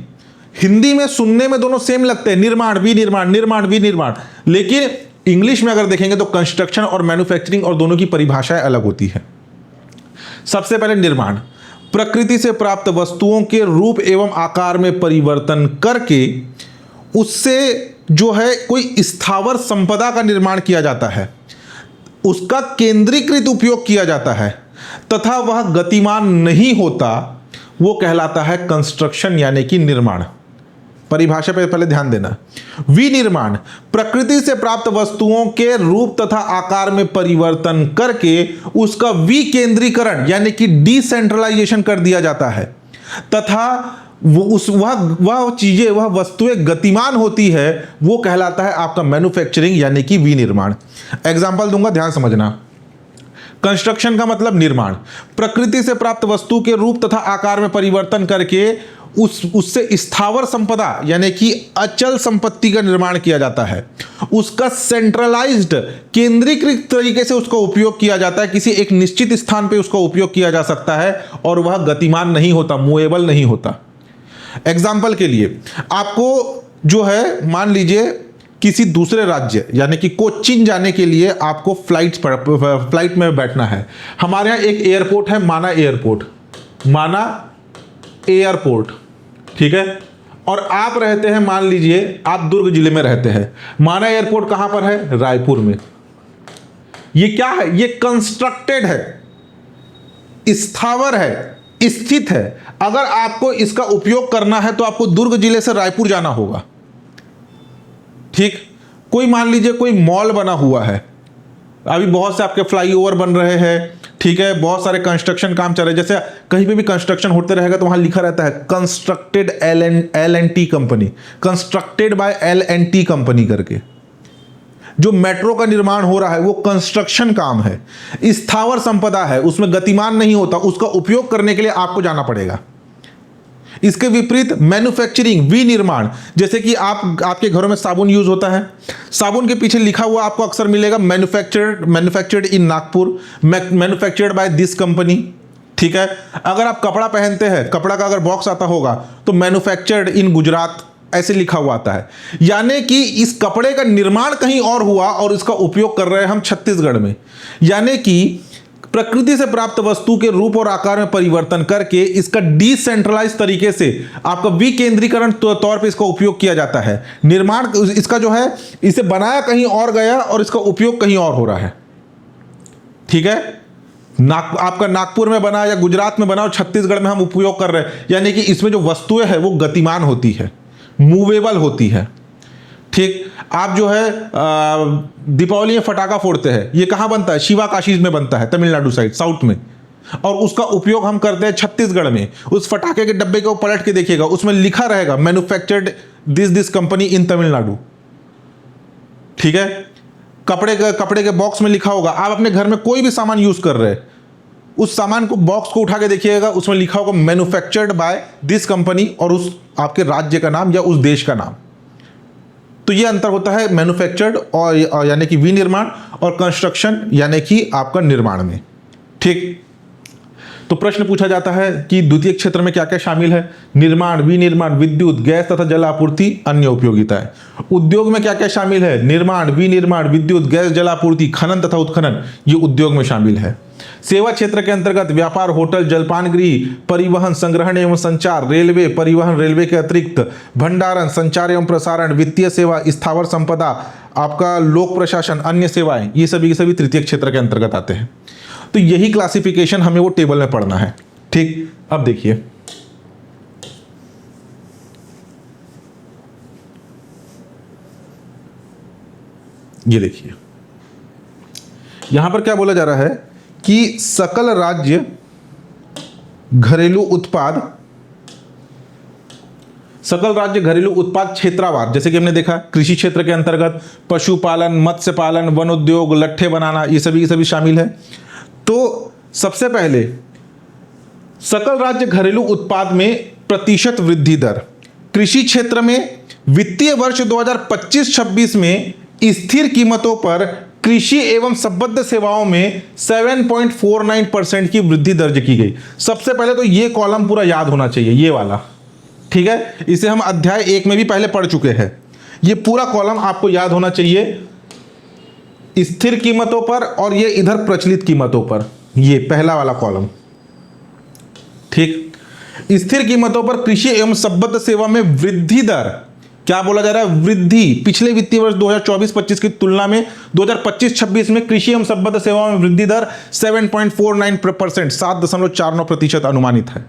हिंदी में सुनने में दोनों सेम लगते हैं, निर्माण विनिर्माण, निर्माण विनिर्माण, लेकिन इंग्लिश में अगर देखेंगे तो कंस्ट्रक्शन और मैन्युफैक्चरिंग और दोनों की परिभाषाएं अलग होती है। सबसे पहले निर्माण, प्रकृति से प्राप्त वस्तुओं के रूप एवं आकार में परिवर्तन करके उससे जो है कोई स्थावर संपदा का निर्माण किया जाता है, उसका केंद्रीकृत उपयोग किया जाता है तथा वह गतिमान नहीं होता, वो कहलाता है कंस्ट्रक्शन यानी कि निर्माण। परिभाषा पे पहले ध्यान देना। विनिर्माण, प्रकृति से प्राप्त वस्तुओं के रूप तथा आकार में परिवर्तन करके उसका विकेंद्रीकरण यानी कि डिसेंट्रलाइजेशन कर दिया जाता है तथा वह चीजें, वह वस्तुएं गतिमान होती है, वो कहलाता है आपका मैन्युफैक्चरिंग यानी कि विनिर्माण। एग्जाम्पल दूंगा, ध्यान समझना। कंस्ट्रक्शन का मतलब निर्माण, प्रकृति से प्राप्त वस्तु के रूप तथा आकार में परिवर्तन करके उससे स्थावर संपदा यानी कि अचल संपत्ति का निर्माण किया जाता है, उसका सेंट्रलाइज्ड केंद्रीकृत तरीके से उसका उपयोग किया जाता है, किसी एक निश्चित स्थान पे उसका उपयोग किया जा सकता है और वह गतिमान नहीं होता, मूवेबल नहीं होता। एग्जाम्पल के लिए आपको जो है, मान लीजिए किसी दूसरे राज्य यानी कि कोच्चिन जाने के लिए आपको फ्लाइट में बैठना है। हमारे यहाँ एक एयरपोर्ट है, माना एयरपोर्ट, माना एयरपोर्ट, ठीक है। और आप रहते हैं, मान लीजिए आप दुर्ग जिले में रहते हैं, माना एयरपोर्ट कहां पर है? रायपुर में। ये क्या है? ये कंस्ट्रक्टेड है, स्थावर है, स्थित है। अगर आपको इसका उपयोग करना है तो आपको दुर्ग जिले से रायपुर जाना होगा, ठीक। कोई मान लीजिए कोई मॉल बना हुआ है, अभी बहुत से आपके फ्लाईओवर बन रहे हैं, ठीक है, बहुत सारे कंस्ट्रक्शन काम चल रहे हैं। जैसे कहीं पे भी कंस्ट्रक्शन होते रहेगा तो वहां लिखा रहता है constructed L&T company, constructed by L&T company करके। जो मेट्रो का निर्माण हो रहा है वो कंस्ट्रक्शन काम है, स्थावर संपदा है, उसमें गतिमान नहीं होता, उसका उपयोग करने के लिए आपको जाना पड़ेगा। इसके विपरीत मैन्युफैक्चरिंग, विनिर्माण, जैसे कि आपके घरों में साबुन यूज होता है, साबुन के पीछे लिखा हुआ आपको अक्सर मिलेगा manufactured in Nagpur, manufactured by this company, ठीक है। अगर आप कपड़ा पहनते हैं, कपड़ा का अगर बॉक्स आता होगा तो मैन्युफैक्चर्ड इन गुजरात ऐसे लिखा हुआ आता है। यानी कि इस कपड़े का निर्माण कहीं और हुआ और इसका उपयोग कर रहे हैं हम छत्तीसगढ़ में। यानी कि प्रकृति से प्राप्त वस्तु के रूप और आकार में परिवर्तन करके इसका डिसेंट्रलाइज तरीके से आपका विकेंद्रीकरण तौर पे इसका उपयोग किया जाता है। निर्माण इसका जो है, इसे बनाया कहीं और गया और इसका उपयोग कहीं और हो रहा है, ठीक है। आपका नागपुर में बना या गुजरात में बना और छत्तीसगढ़ में हम उपयोग कर रहे हैं, यानी कि इसमें जो वस्तुएं है वो गतिमान होती है, मूवेबल होती है, ठीक। आप जो है दीपावली में फटाका फोड़ते हैं, ये कहाँ बनता है? शिवाकाशी में बनता है, तमिलनाडु साइड, साउथ में, और उसका उपयोग हम करते हैं छत्तीसगढ़ में। उस फटाके के डब्बे को पलट के देखिएगा, उसमें लिखा रहेगा मैन्युफैक्चर्ड दिस कंपनी इन तमिलनाडु, ठीक है। कपड़े के बॉक्स में लिखा होगा। आप अपने घर में कोई भी सामान यूज कर रहे हैं, उस सामान को, बॉक्स को उठा के देखिएगा, उसमें लिखा होगा मैन्युफैक्चर्ड बाय दिस कंपनी और उस आपके राज्य का नाम या उस देश का नाम। तो ये अंतर होता है मैन्युफैक्चर्ड और यानी कि विनिर्माण और कंस्ट्रक्शन यानी कि आपका निर्माण में, ठीक। तो प्रश्न पूछा जाता है कि द्वितीय क्षेत्र में क्या क्या शामिल है? निर्माण, विनिर्माण, विद्युत, गैस तथा जल आपूर्ति, अन्य उपयोगिताएं। उद्योग में क्या क्या शामिल है? निर्माण, विनिर्माण, विद्युत, गैस, जल आपूर्ति, खनन तथा उत्खनन, ये उद्योग में शामिल है। सेवा क्षेत्र के अंतर्गत व्यापार, होटल, जलपान गृह, परिवहन, संग्रहण एवं संचार, रेलवे परिवहन, रेलवे के अतिरिक्त भंडारण, संचार एवं प्रसारण, वित्तीय सेवा, स्थावर संपदा, आपका लोक प्रशासन, अन्य सेवाएं, ये सभी तृतीय क्षेत्र के अंतर्गत आते हैं। तो यही क्लासिफिकेशन हमें वो टेबल में पढ़ना है, ठीक। अब देखिए, ये देखिए यहां पर क्या बोला जा रहा है कि सकल राज्य घरेलू उत्पाद, सकल राज्य घरेलू उत्पाद क्षेत्रवार, जैसे कि हमने देखा कृषि क्षेत्र के अंतर्गत पशुपालन, मत्स्य पालन, वन उद्योग, लट्ठे बनाना, ये सभी शामिल है। तो सबसे पहले सकल राज्य घरेलू उत्पाद में प्रतिशत वृद्धि दर, कृषि क्षेत्र में वित्तीय वर्ष 2025-26 में स्थिर कीमतों पर कृषि एवं संबद्ध सेवाओं में 7.49% की वृद्धि दर्ज की गई। सबसे पहले तो ये कॉलम पूरा याद होना चाहिए, ये वाला, ठीक है। इसे हम अध्याय 1 में भी पहले पढ़ चुके हैं। ये पूरा कॉलम आपको याद होना चाहिए, स्थिर कीमतों पर और ये इधर प्रचलित कीमतों पर, ये पहला वाला कॉलम, ठीक। स्थिर कीमतों पर कृषि एवं संबद्ध सेवा में वृद्धि दर, क्या बोला जा रहा है, वृद्धि। पिछले वित्तीय वर्ष 2024-25 की तुलना में 2025-26 में कृषि एवं संबद्ध सेवाओं में वृद्धि दर 7.49%, 7.49% अनुमानित है।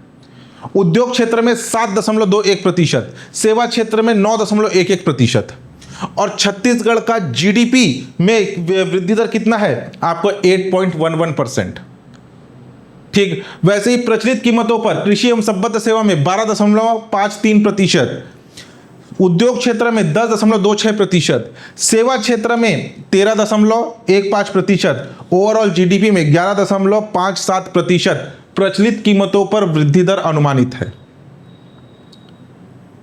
उद्योग क्षेत्र में 7.21%, सेवा क्षेत्र में 9.11%, और छत्तीसगढ़ का जीडीपी में वृद्धि दर कितना है आपको, 8.11%, ठीक। वैसे ही प्रचलित कीमतों पर कृषि एवं संबद्ध सेवा में 12.53%, उद्योग क्षेत्र में 10.26%, सेवा क्षेत्र में 13.15%, ओवरऑल जीडीपी में 11.57% प्रचलित कीमतों पर वृद्धि दर अनुमानित है,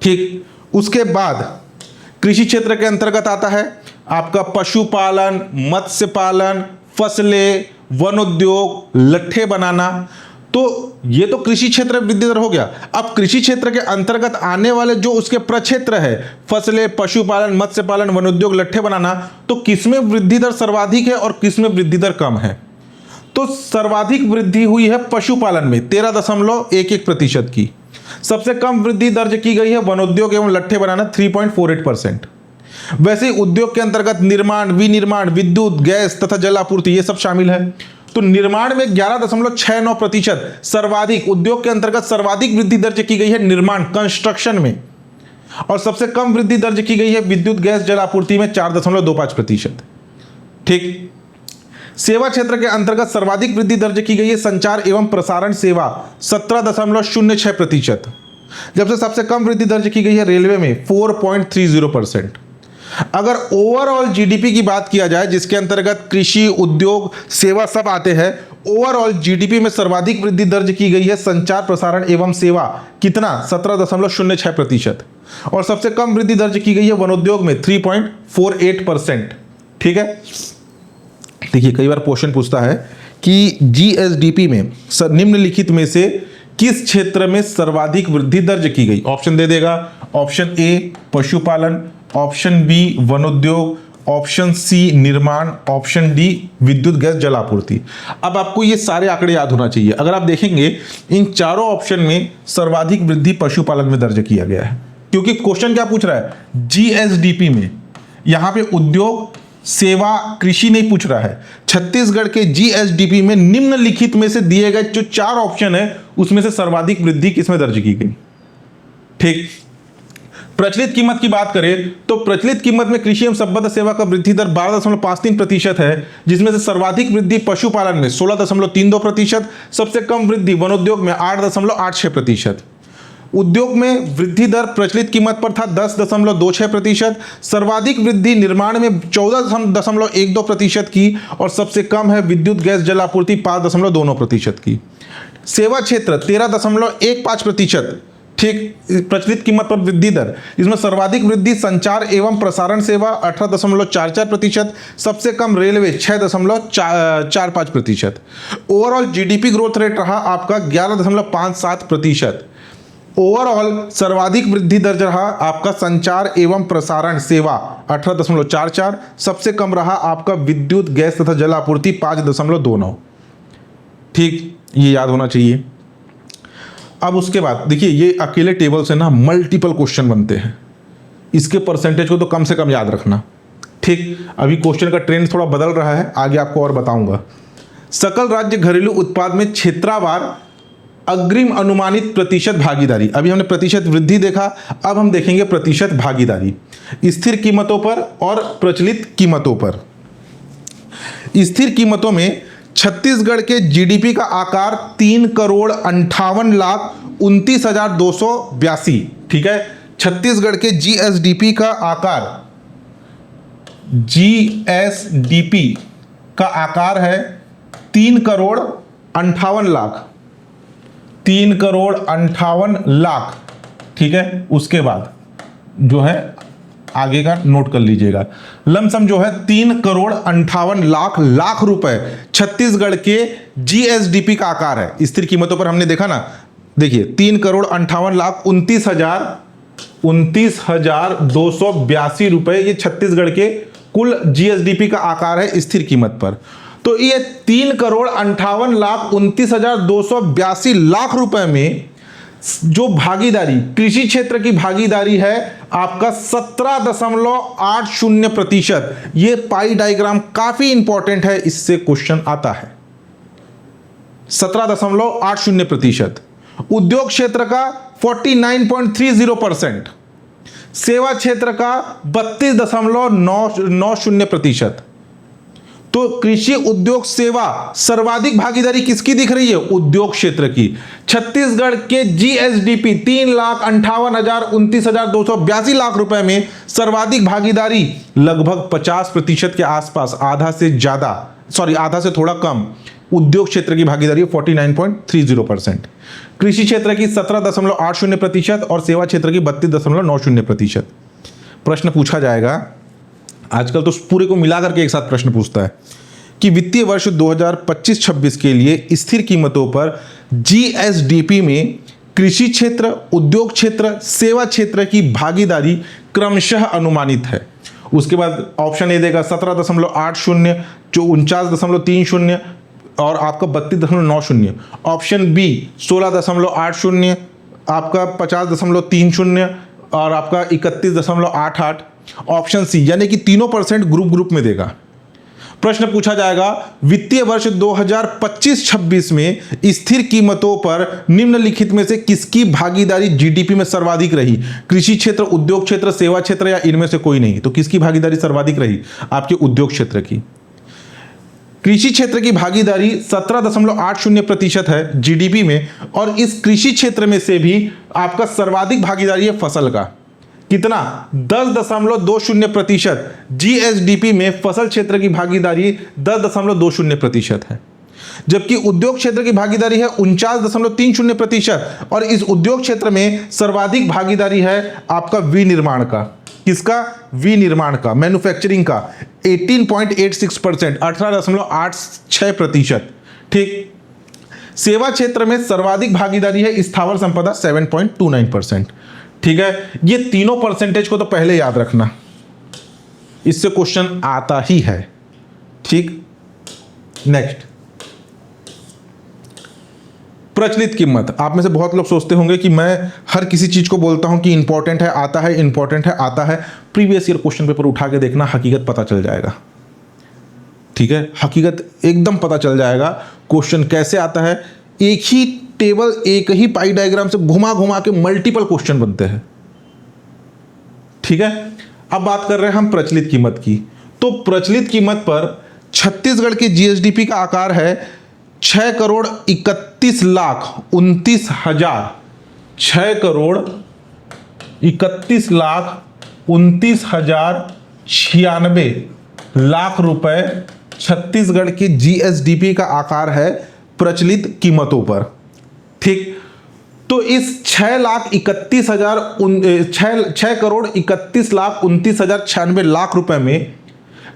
ठीक। उसके बाद कृषि क्षेत्र के अंतर्गत आता है आपका पशुपालन, मत्स्य पालन, फसलें, वन उद्योग, लट्ठे बनाना। तो ये तो कृषि क्षेत्र में वृद्धि दर हो गया। अब कृषि क्षेत्र के अंतर्गत आने वाले जो उसके प्रक्षेत्र है, फसलें, पशुपालन, मत्स्य पालन, वन उद्योग, लट्ठे बनाना, तो किसमें वृद्धि दर सर्वाधिक है और किसमें वृद्धि दर कम है? तो सर्वाधिक वृद्धि हुई है पशुपालन में 13.11% की। सबसे कम वृद्धि दर्ज की गई है वन उद्योग एवं लट्ठे बनाना 3.48%। वैसे उद्योग के अंतर्गत निर्माण, विनिर्माण, विद्युत, गैस तथा जल आपूर्ति ये सब शामिल है। तो निर्माण में 11.69% सर्वाधिक, उद्योग के अंतर्गत सर्वाधिक वृद्धि दर्ज की गई है निर्माण, कंस्ट्रक्शन में, और सबसे कम वृद्धि दर्ज की गई है विद्युत, गैस, जल आपूर्ति में 4.25%, ठीक। सेवा क्षेत्र के अंतर्गत सर्वाधिक वृद्धि दर्ज की गई है संचार एवं प्रसारण सेवा 17.06%, जबसे सबसे कम वृद्धि दर्ज की गई है रेलवे में 4.30%। अगर ओवरऑल जीडीपी की बात किया जाए, जिसके अंतर्गत कृषि, उद्योग, सेवा सब आते हैं, ओवरऑल जीडीपी में सर्वाधिक वृद्धि दर्ज की गई है संचार, प्रसारण एवं सेवा, कितना, 17.06%, और सबसे कम वृद्धि दर्ज की गई है वन उद्योग में 3.48%, ठीक है। देखिए कई बार क्वेश्चन पूछता है कि जीएसडीपी में निम्नलिखित में से किस क्षेत्र में सर्वाधिक वृद्धि दर्ज की गई? ऑप्शन दे देगा, ऑप्शन ए पशुपालन, ऑप्शन बी वन उद्योग, ऑप्शन सी निर्माण, ऑप्शन डी विद्युत, गैस, जल आपूर्ति। अब आपको ये सारे आंकड़े याद होना चाहिए। अगर आप देखेंगे इन चारों ऑप्शन में सर्वाधिक वृद्धि पशुपालन में दर्ज किया गया है, क्योंकि क्वेश्चन क्या पूछ रहा है, जीएसडीपी में। यहां पे उद्योग, सेवा, कृषि नहीं पूछ रहा है। छत्तीसगढ़ के जीएसडीपी में निम्नलिखित में से दिए गए जो 4 ऑप्शन है उसमें से सर्वाधिक वृद्धि किसमें दर्ज की गई, ठीक। प्रचलित कीमत की बात करें तो प्रचलित कीमत में कृषि एवं संबद्ध सेवा का वृद्धि दर 12.53% है, जिसमें से सर्वाधिक वृद्धि पशुपालन में 16.32%, सबसे कम वृद्धि वन उद्योग में 8.86%। उद्योग में वृद्धि दर प्रचलित कीमत पर था 10.26%, सर्वाधिक वृद्धि निर्माण में 14.12% की, और सबसे कम है विद्युत, गैस, जल आपूर्ति 5.29% की। सेवा क्षेत्र 13.15%, ठीक, प्रचलित कीमत पर वृद्धि दर, इसमें सर्वाधिक वृद्धि संचार एवं प्रसारण सेवा 18.44%, सबसे कम railway 6.45%। Overall GDP growth rate रहा आपका 11.57%। ओवरऑल सर्वाधिक वृद्धि दर्ज रहा आपका संचार एवं प्रसारण सेवा 18.44, सबसे कम रहा आपका विद्युत, गैस तथा जल आपूर्ति 5.29, ठीक, ये याद होना चाहिए। अब उसके बाद देखिए ये अकेले टेबल से ना मल्टीपल क्वेश्चन बनते हैं, इसके परसेंटेज को तो कम से कम याद रखना, ठीक। अभी क्वेश्चन का ट्रेंड थोड़ा बदल रहा है, आगे आपको और बताऊंगा। सकल राज्य घरेलू उत्पाद में क्षेत्रवार अग्रिम अनुमानित प्रतिशत भागीदारी, अभी हमने प्रतिशत वृद्धि देखा, अब हम देखेंगे प्रतिशत भागीदारी स्थिर कीमतों पर और प्रचलित कीमतों पर। स्थिर कीमतों में छत्तीसगढ़ के जीडीपी का आकार 3,58,29,282, ठीक है। छत्तीसगढ़ के जीएसडीपी का आकार, जीएसडीपी का आकार है 3,58,00,000, 3,58,00,000, ठीक है। उसके बाद जो है आगे का नोट कर लीजिएगा। लमसम जो है 3,58,00,000 रुपए छत्तीसगढ़ के जीएसडीपी का आकार है। स्थिर कीमतों पर हमने देखा ना, देखिए 3,58,29,282 रुपए ये छत्तीसगढ़ के कुल जीएसडीपी का आकार है स्थिर कीमत पर। तो ये 3,58,29,282 रुपए में जो भागीदारी, कृषि क्षेत्र की भागीदारी है आपका 17.80%। ये पाई डायग्राम काफी इंपॉर्टेंट है, इससे क्वेश्चन आता है। 17.80%। उद्योग क्षेत्र का 49.30%, सेवा क्षेत्र का 32.90%। तो कृषि उद्योग सेवा सर्वाधिक भागीदारी किसकी दिख रही है? उद्योग क्षेत्र की। छत्तीसगढ़ के जीएसडीपी 3,58,29,282 लाख रुपए में सर्वाधिक भागीदारी लगभग 50% के आसपास, आधा से ज्यादा, सॉरी आधा से थोड़ा कम उद्योग क्षेत्र की भागीदारी 49.30%, कृषि क्षेत्र की 17.80% और सेवा क्षेत्र की 32.90%। प्रश्न पूछा जाएगा, आजकल तो पूरे को मिलाकर के एक साथ प्रश्न पूछता है कि वित्तीय वर्ष 2025-26 के लिए स्थिर कीमतों पर जीएसडीपी में कृषि क्षेत्र, उद्योग क्षेत्र, सेवा क्षेत्र की भागीदारी क्रमशः अनुमानित है। उसके बाद ऑप्शन ए देगा 17.80, जो 49.30 और आपका 32.90। ऑप्शन बी 16.80, आपका 50.30 और आपका 31.88। ऑप्शन सी यानी कि तीनों % ग्रुप में देगा। प्रश्न पूछा जाएगा वित्तीय वर्ष 2025-26 में स्थिर कीमतों पर निम्नलिखित में से किसकी भागीदारी जीडीपी में सर्वाधिक रही? कृषि क्षेत्र, उद्योग क्षेत्र, सेवा क्षेत्र या इनमें से कोई नहीं। तो किसकी भागीदारी सर्वाधिक रही? आपके उद्योग क्षेत्र की। कृषि क्षेत्र की भागीदारी 17.80% है जीडीपी में, और इस कृषि क्षेत्र में से भी आपका सर्वाधिक भागीदारी है फसल का। कितना? 10.20%। जीएसडीपी में फसल क्षेत्र की भागीदारी 10.20% है, जबकि उद्योग क्षेत्र की भागीदारी है 49.30%। और इस उद्योग क्षेत्र में सर्वाधिक भागीदारी है आपका विनिर्माण का। किसका? विनिर्माण का, मैन्युफैक्चरिंग का 18.86%, 18.86%। ठीक। सेवा क्षेत्र में सर्वाधिक भागीदारी है स्थावर संपदा 7.29%। ठीक है, ये तीनों % को तो पहले याद रखना, इससे क्वेश्चन आता ही है। ठीक। नेक्स्ट, प्रचलित कीमत। आप में से बहुत लोग सोचते होंगे कि मैं हर किसी चीज को बोलता हूं कि इंपॉर्टेंट है, आता है, इंपॉर्टेंट है, आता है। प्रीवियस ईयर क्वेश्चन पेपर उठा के देखना, हकीकत पता चल जाएगा। ठीक है, हकीकत एकदम पता चल जाएगा। क्वेश्चन कैसे आता है, एक ही टेबल, एक ही पाई डायग्राम से घुमा घुमा के मल्टीपल क्वेश्चन बनते हैं। ठीक है, अब बात कर रहे हैं हम प्रचलित कीमत की। तो प्रचलित कीमत पर छत्तीसगढ़ की जीएसडीपी का आकार है 6,31,29,000, 6,31,29,096 रुपए छत्तीसगढ़ के जीएसडीपी का आकार है प्रचलित कीमतों पर। ठीक। तो इस 6,31,29,096 रुपए में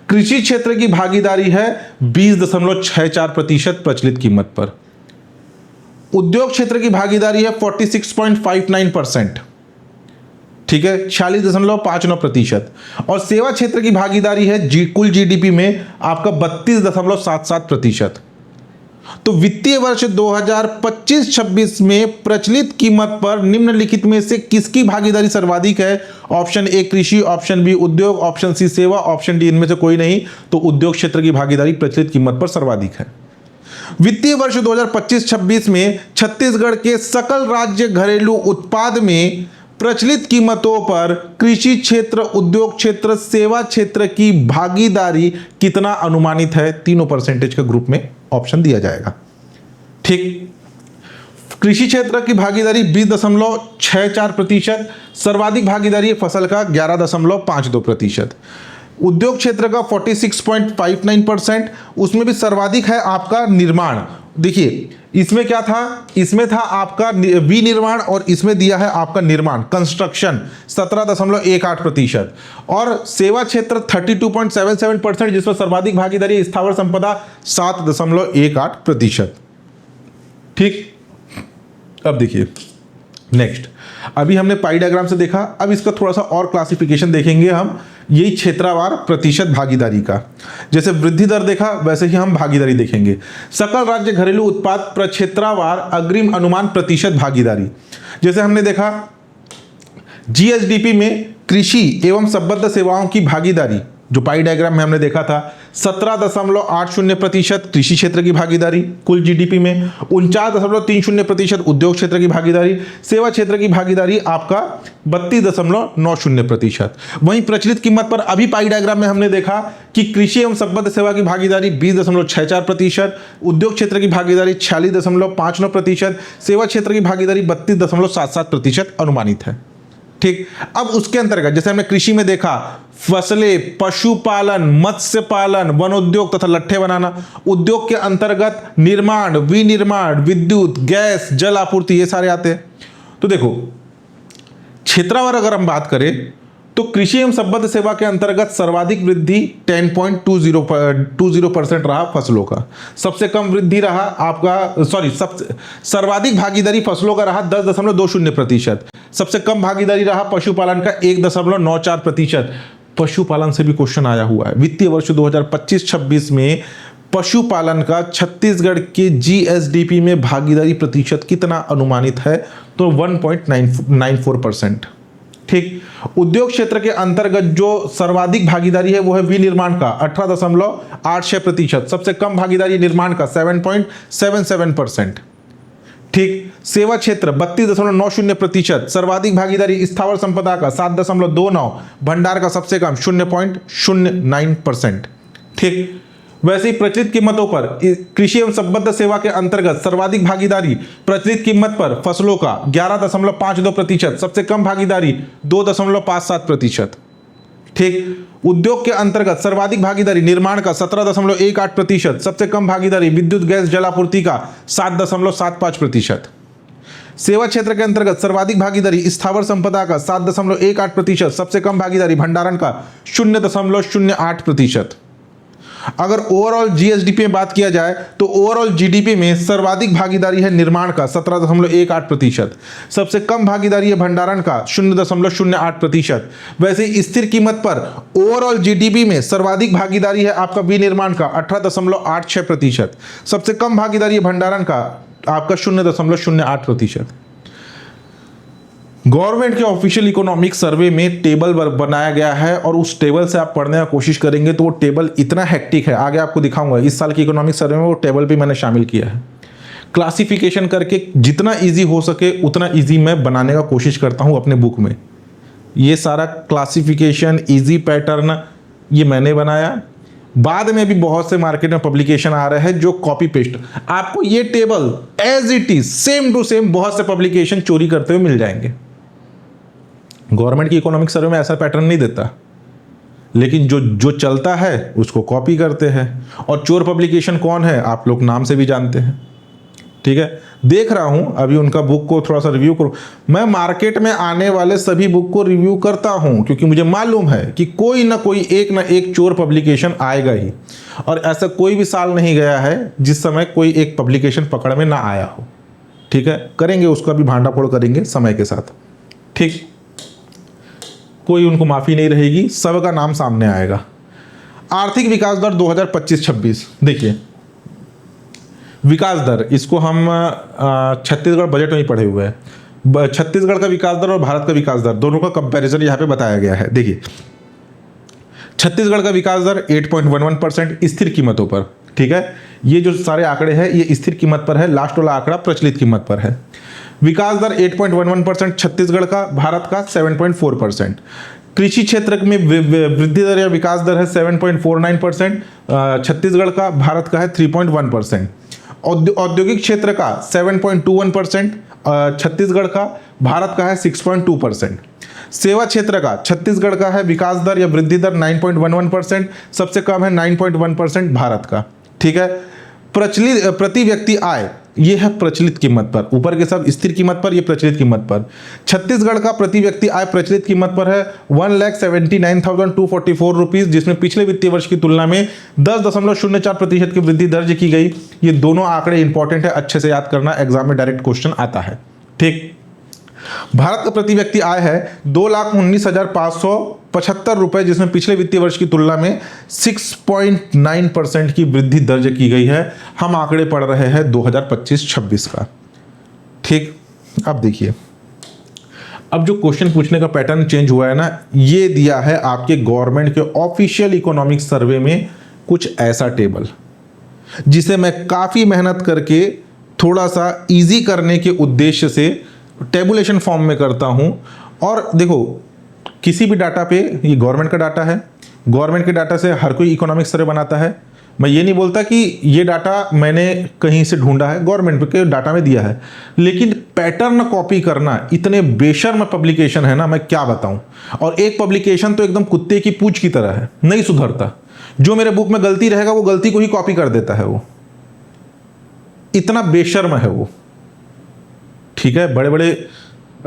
कृषि क्षेत्र की भागीदारी है 20.64% प्रचलित कीमत पर। उद्योग क्षेत्र की भागीदारी है 46.59%। ठीक है, 46.59%। और सेवा क्षेत्र की भागीदारी है कुल जीडीपी में आपका 32.77%। तो वित्तीय वर्ष 2025-26 में प्रचलित कीमत पर निम्नलिखित में से किसकी भागीदारी सर्वाधिक है? ऑप्शन ए कृषि, ऑप्शन बी उद्योग, ऑप्शन सी सेवा, ऑप्शन डी इनमें से कोई नहीं। तो उद्योग क्षेत्र की भागीदारी प्रचलित कीमत पर सर्वाधिक है। वित्तीय वर्ष 2025-26 में छत्तीसगढ़ के सकल राज्य घरेलू उत्पाद में प्रचलित कीमतों पर कृषि क्षेत्र, उद्योग क्षेत्र, सेवा क्षेत्र की भागीदारी कितना अनुमानित है? तीनों % के ग्रुप में ऑप्शन दिया जाएगा। ठीक। कृषि क्षेत्र की भागीदारी 20.64%, सर्वाधिक भागीदारी फसल का 11.52%। उद्योग क्षेत्र का 46.59%, उसमें भी सर्वाधिक है आपका निर्माण देखिए इसमें क्या था, इसमें था आपका विनिर्माण और इसमें दिया है आपका निर्माण कंस्ट्रक्शन 17.18%, और सेवा क्षेत्र 32.77%, जिसमें सर्वाधिक भागीदारी स्थावर संपदा 7.18%। ठीक, अब देखिए नेक्स्ट, अभी हमने पाई डायग्राम से देखा, अब इसका थोड़ा सा और क्लासिफिकेशन देखेंगे हम, यही क्षेत्रवार प्रतिशत भागीदारी का। जैसे वृद्धि दर देखा वैसे ही हम भागीदारी देखेंगे। सकल राज्य घरेलू उत्पाद प्रक्षेत्रावार अग्रिम अनुमान प्रतिशत भागीदारी, जैसे हमने देखा जीएसडीपी में कृषि एवं संबद्ध सेवाओं की भागीदारी, जो पाई डायग्राम में हमने देखा था 17.80% कृषि क्षेत्र की भागीदारी कुल जीडीपी में, 49.30% उद्योग क्षेत्र की भागीदारी, सेवा क्षेत्र की भागीदारी आपका 32.90%। वहीं प्रचलित कीमत पर अभी पाई डायग्राम में हमने देखा कि कृषि एवं संबद्ध सेवा की भागीदारी 20.64%, उद्योग क्षेत्र की भागीदारी 46.59%, सेवा क्षेत्र की भागीदारी 32.77% अनुमानित है। ठीक, अब उसके अंतर्गत जैसे हमने कृषि में देखा फसलें, पशुपालन, मत्स्य पालन, वन उद्योग तथा लट्ठे बनाना, उद्योग के अंतर्गत निर्माण, विनिर्माण, विद्युत, गैस, जल आपूर्ति, ये सारे आते हैं। तो देखो क्षेत्रवार अगर हम बात करें तो कृषि एवं संबद्ध सेवा के अंतर्गत सर्वाधिक वृद्धि 10.20% रहा फसलों का, सबसे कम वृद्धि रहा आपका सर्वाधिक भागीदारी फसलों का रहा 10.20%, सबसे कम भागीदारी रहा पशुपालन का 1.94%। पशुपालन से भी क्वेश्चन आया हुआ है। वित्तीय वर्ष 2025-26 में पशुपालन का छत्तीसगढ़ के जीएसडीपी में भागीदारी प्रतिशत कितना अनुमानित है, तो 1.94%। ठीक, उद्योग क्षेत्र के अंतर्गत जो सर्वाधिक भागीदारी है वो है विनिर्माण का 18.86%, सबसे कम भागीदारी निर्माण का 7.77%। ठीक, सेवा क्षेत्र 32.90%, सर्वाधिक भागीदारी स्थावर संपदा का 7.29, भंडार का सबसे कम 0.09%। ठीक, वैसे ही प्रचलित कीमतों पर कृषि एवं संबद्ध सेवा के अंतर्गत सर्वाधिक भागीदारी प्रचलित कीमत पर फसलों का 11.52%, सबसे कम भागीदारी 2.57%। ठीक, उद्योग के अंतर्गत सर्वाधिक भागीदारी निर्माण का 17.18%, सबसे कम भागीदारी विद्युत, गैस, जलापूर्ति का 7.75%। सेवा क्षेत्र के अंतर्गत सर्वाधिक भागीदारी स्थावर संपदा का 7.18%, सबसे कम भागीदारी भंडारण का 0.08%। अगर ओवरऑल जीएसडीपी में बात किया जाए तो ओवरऑल जीडीपी में सर्वाधिक भागीदारी है निर्माण का 17.18%, सबसे कम भागीदारी है भंडारण का 0.08%। वैसे ही स्थिर कीमत पर ओवरऑल जीडीपी में सर्वाधिक भागीदारी है आपका विनिर्माण का 18.86%, सबसे कम भागीदारी है भंडारण का आपका 0.08%। गवर्नमेंट के ऑफिशियल इकोनॉमिक सर्वे में टेबल बनाया गया है और उस टेबल से आप पढ़ने की कोशिश करेंगे तो वो टेबल इतना हेक्टिक है, आगे आपको दिखाऊंगा। इस साल के इकोनॉमिक सर्वे में वो टेबल भी मैंने शामिल किया है। क्लासिफिकेशन करके जितना इजी हो सके उतना इजी मैं बनाने का कोशिश करता हूं अपने बुक में। ये सारा क्लासिफिकेशन, इजी पैटर्न ये मैंने बनाया। बाद में भी बहुत से मार्केट में पब्लिकेशन आ रहे हैं जो कॉपी पेस्ट, आपको ये table as it is same to same बहुत से पब्लिकेशन चोरी करते हुए मिल जाएंगे। गवर्नमेंट की इकोनॉमिक सर्वे में ऐसा पैटर्न नहीं देता, लेकिन जो चलता है उसको कॉपी करते हैं। और चोर पब्लिकेशन कौन है आप लोग नाम से भी जानते हैं। ठीक है, देख रहा हूं अभी उनका बुक को थोड़ा सा रिव्यू करूं। मैं मार्केट में आने वाले सभी बुक को रिव्यू करता हूं क्योंकि मुझे मालूम है कि कोई ना एक चोर पब्लिकेशन आएगा ही, और ऐसा कोई भी साल नहीं गया है जिस समय कोई एक पब्लिकेशन पकड़ में ना आया हो। ठीक है, करेंगे उसका भी भांडाफोड़ करेंगे समय के साथ। ठीक, कोई उनको माफी नहीं रहेगी, सबका नाम सामने आएगा। आर्थिक विकास दर 2025-26 देखिए, विकास दर इसको हम छत्तीसगढ़ बजट में ही पढ़े हुए हैं। छत्तीसगढ़ का विकास दर और भारत का विकास दर दोनों का कंपैरिजन यहाँ पे बताया गया है। देखिए छत्तीसगढ़ का विकास दर 8.11% स्थिर कीमतों पर। ठीक है, ये जो सारे आंकड़े हैं ये स्थिर कीमत पर है, लास्ट वाला आंकड़ा प्रचलित कीमत पर है। विकास दर 8.11% छत्तीसगढ़ का, भारत का 7.4%। कृषि क्षेत्र में वृद्धि दर या विकास दर है 7.49%, छत्तीसगढ़ का, भारत का है 3.1%। औद्योगिक क्षेत्र का 7.21%, छत्तीसगढ़ का, भारत का है 6.2%। सेवा क्षेत्र का छत्तीसगढ़ का है विकास दर या वृद्धि दर 9.11%, सबसे कम है 9.1% भारत का। ठीक है, प्रचलित प्रति व्यक्ति आय, ये है प्रचलित कीमत पर, ऊपर के सब स्थिर कीमत पर, ये प्रचलित कीमत पर। छत्तीसगढ़ का प्रति व्यक्ति आय प्रचलित कीमत पर है 1,79,244 रुपीज, जिसमें पिछले वित्तीय वर्ष की तुलना में 10.04% की वृद्धि दर्ज की गई। ये दोनों आंकड़े इंपॉर्टेंट है, अच्छे से याद करना, एग्जाम में डायरेक्ट क्वेश्चन आता है। ठीक, भारत का प्रति व्यक्ति आय है 2,19,575 रुपए, जिसमें पिछले वित्तीय वर्ष की तुलना में 6.9% की वृद्धि दर्ज की गई है। हम आंकड़े पढ़ रहे हैं 2025-26 का। ठीक, अब देखिए, अब जो क्वेश्चन पूछने का पैटर्न चेंज हुआ है ना, ये दिया है आपके गवर्नमेंट के ऑफिशियल इकोनॉमिक सर्वे में कुछ ऐसा टेबल, जिसे मैं काफी मेहनत करके थोड़ा सा इजी करने के उद्देश्य से टेबुलेशन फॉर्म में करता हूं। और देखो, किसी भी डाटा पे, ये गवर्नमेंट का डाटा है, गवर्नमेंट के डाटा से हर कोई इकोनॉमिक सर्वे बनाता है। मैं ये नहीं बोलता कि ये डाटा मैंने कहीं से ढूंढा है, गवर्नमेंट के डाटा में दिया है, लेकिन पैटर्न कॉपी करना इतने बेशर्म पब्लिकेशन है ना, मैं क्या बताऊं। और एक पब्लिकेशन तो एकदम कुत्ते की पूंछ की तरह है, नहीं सुधरता। जो मेरे बुक में गलती रहेगा वो गलती को ही कॉपी कर देता है, वो इतना बेशर्म है वो। ठीक है, बड़े बड़े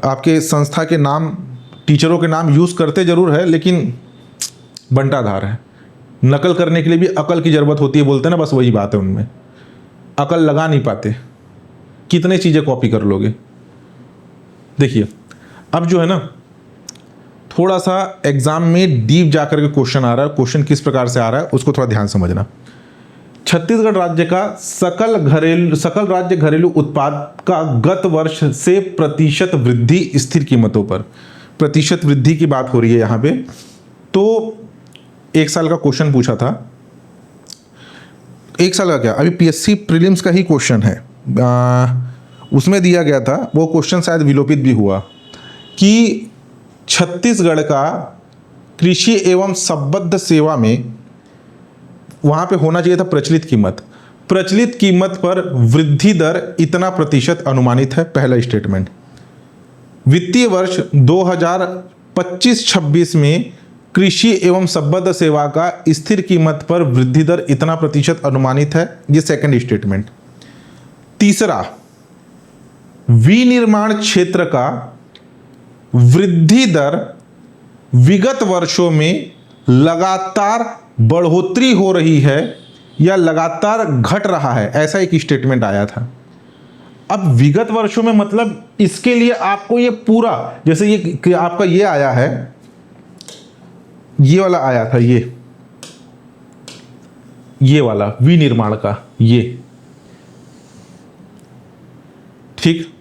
आपके संस्था के नाम, टीचरों के नाम यूज करते जरूर है, लेकिन बंटाधार है। नकल करने के लिए भी अकल की जरूरत होती है, बोलते हैं ना, बस वही बात है, उनमें अकल लगा नहीं पाते। कितने चीजें कॉपी कर लोगे। देखिए, अब जो है ना, थोड़ा सा एग्जाम में डीप जाकर के क्वेश्चन आ रहा है। क्वेश्चन किस प्रकार से आ रहा है उसको थोड़ा ध्यान समझना। छत्तीसगढ़ राज्य का सकल राज्य घरेलू उत्पाद का गत वर्ष से प्रतिशत वृद्धि स्थिर कीमतों पर, प्रतिशत वृद्धि की बात हो रही है यहाँ पे। तो एक साल का क्वेश्चन पूछा था, एक साल का क्या, अभी पीएससी प्रीलिम्स का ही क्वेश्चन है, उसमें दिया गया था, वो क्वेश्चन शायद विलोपित भी हुआ, कि छत्तीसगढ़ का कृषि एवं संबद्ध सेवा में, वहां पे होना चाहिए था प्रचलित कीमत, प्रचलित कीमत पर वृद्धि दर इतना प्रतिशत अनुमानित है। पहला स्टेटमेंट, वित्तीय वर्ष 2025-26 में कृषि एवं संबद्ध सेवा का स्थिर कीमत पर वृद्धि दर इतना प्रतिशत अनुमानित है, ये सेकंड स्टेटमेंट। तीसरा, विनिर्माण क्षेत्र का वृद्धि दर विगत वर्षों में लगातार बढ़ोतरी हो रही है या लगातार घट रहा है, ऐसा एक स्टेटमेंट आया था। अब विगत वर्षों में मतलब इसके लिए आपको ये पूरा, जैसे ये आपका ये आया है, ये वाला आया था, ये वाला विनिर्माण का, ये ठीक